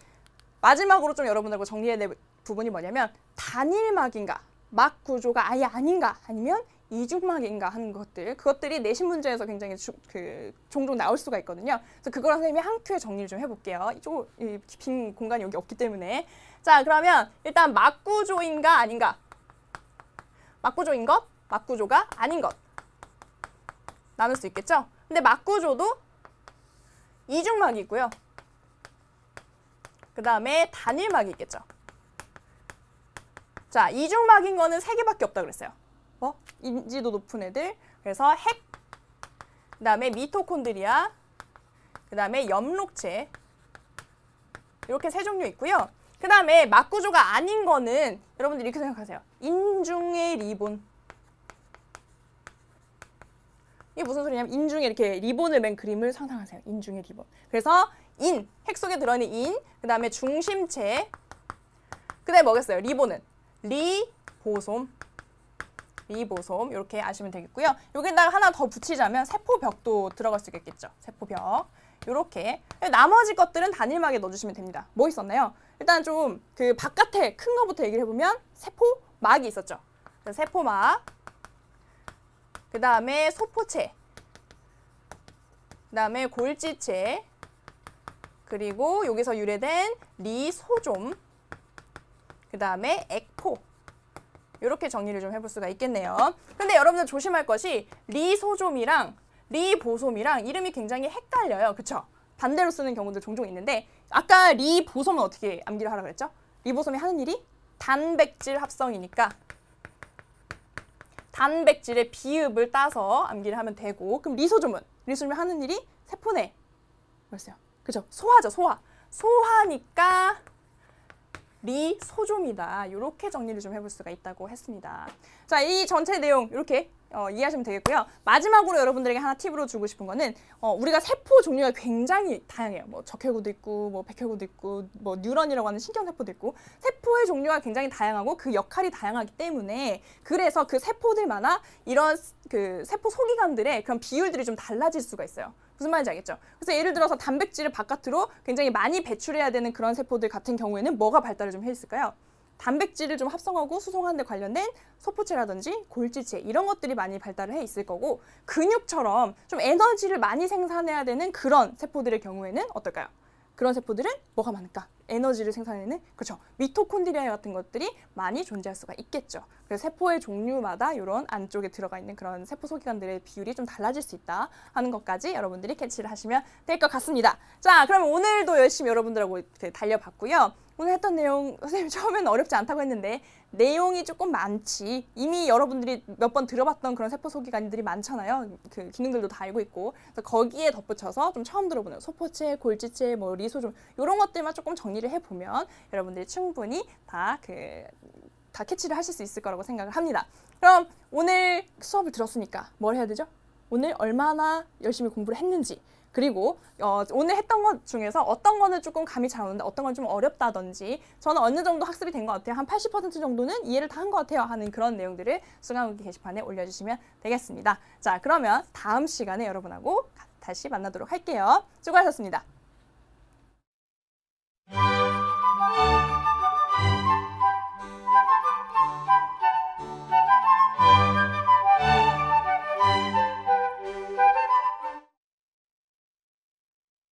마지막으로 좀 여러분들하고 정리해야 될 부분이 뭐냐면 단일막인가 막 구조가 아예 아닌가 아니면 이중막인가 하는 것들, 그것들이 내신 문제에서 굉장히 종종 나올 수가 있거든요. 그래서 그걸 선생님이 한 큐에 정리를 좀 해볼게요. 이쪽 빈 공간이 여기 없기 때문에. 자, 그러면 일단 막 구조인가 아닌가? 막 구조인 것, 막 구조가 아닌 것 나눌 수 있겠죠? 근데 막 구조도 이중막이 있고요. 그 다음에 단일막이 있겠죠. 자, 이중막인 거는 3개밖에 없다 그랬어요. 뭐? 인지도 높은 애들. 그래서 핵, 그 다음에 미토콘드리아, 그 다음에 엽록체. 이렇게 3종류 있고요. 그 다음에 막구조가 아닌 거는 여러분들 이렇게 생각하세요. 인중의 리본. 이게 무슨 소리냐면 인중에 이렇게 리본을 맨 그림을 상상하세요. 인중의 리본. 그래서 인, 핵 속에 들어있는 인, 그 다음에 중심체, 그 다음에 뭐겠어요? 리본은 리보솜. 리보솜 이렇게 아시면 되겠고요. 여기다가 하나 더 붙이자면 세포벽도 들어갈 수 있겠죠. 세포벽. 이렇게. 나머지 것들은 단일막에 넣어주시면 됩니다. 뭐 있었나요? 일단 좀 그 바깥에 큰 거부터 얘기를 해보면 세포막이 있었죠. 세포막, 그 다음에 소포체, 그 다음에 골지체, 그리고 여기서 유래된 리소좀, 그 다음에 액포. 이렇게 정리를 좀 해볼 수가 있겠네요. 근데 여러분들 조심할 것이 리소좀이랑 리보솜이랑 이름이 굉장히 헷갈려요. 그쵸? 반대로 쓰는 경우도 종종 있는데 아까 리보솜은 어떻게 암기를 하라고 그랬죠? 리보솜이 하는 일이 단백질 합성이니까 단백질의 비읍을 따서 암기를 하면 되고, 그럼 리소좀은 하는 일이 세포내 뭐였어요? 그죠? 소화죠, 소화. 소화니까 리소좀이다. 이렇게 정리를 좀 해볼 수가 있다고 했습니다. 자, 이 전체 내용 이렇게 이해하시면 되겠고요. 마지막으로 여러분들에게 하나 팁으로 주고 싶은 거는 우리가 세포 종류가 굉장히 다양해요. 뭐 적혈구도 있고, 뭐 백혈구도 있고, 뭐 뉴런이라고 하는 신경세포도 있고, 세포의 종류가 굉장히 다양하고 그 역할이 다양하기 때문에 그래서 그 세포들마다 이런 그 세포 소기관들의 그런 비율들이 좀 달라질 수가 있어요. 무슨 말인지 알겠죠? 그래서 예를 들어서 단백질을 바깥으로 굉장히 많이 배출해야 되는 그런 세포들 같은 경우에는 뭐가 발달을 좀 해 있을까요? 단백질을 좀 합성하고 수송하는 데 관련된 소포체라든지 골지체 이런 것들이 많이 발달을 해 있을 거고, 근육처럼 좀 에너지를 많이 생산해야 되는 그런 세포들의 경우에는 어떨까요? 그런 세포들은 뭐가 많을까? 에너지를 생산해내는, 그렇죠, 미토콘드리아 같은 것들이 많이 존재할 수가 있겠죠. 그래서 세포의 종류마다 이런 안쪽에 들어가 있는 그런 세포 소기관들의 비율이 좀 달라질 수 있다 하는 것까지 여러분들이 캐치를 하시면 될 것 같습니다. 자, 그럼 오늘도 열심히 여러분들하고 달려봤고요. 오늘 했던 내용 선생님 처음에는 어렵지 않다고 했는데 내용이 조금 많지. 이미 여러분들이 몇 번 들어봤던 그런 세포 소기관들이 많잖아요. 그 기능들도 다 알고 있고. 그래서 거기에 덧붙여서 좀 처음 들어보는 소포체, 골지체, 뭐 리소좀 이런 것들만 조금 정리를 해보면 여러분들이 충분히 다 캐치를 하실 수 있을 거라고 생각을 합니다. 그럼 오늘 수업을 들었으니까 뭘 해야 되죠? 오늘 얼마나 열심히 공부를 했는지, 그리고 오늘 했던 것 중에서 어떤 거는 조금 감이 잘 오는데 어떤 건 좀 어렵다든지, 저는 어느 정도 학습이 된 것 같아요. 한 80% 정도는 이해를 다 한 것 같아요 하는 그런 내용들을 수강후기 게시판에 올려주시면 되겠습니다. 자, 그러면 다음 시간에 여러분하고 다시 만나도록 할게요. 수고하셨습니다.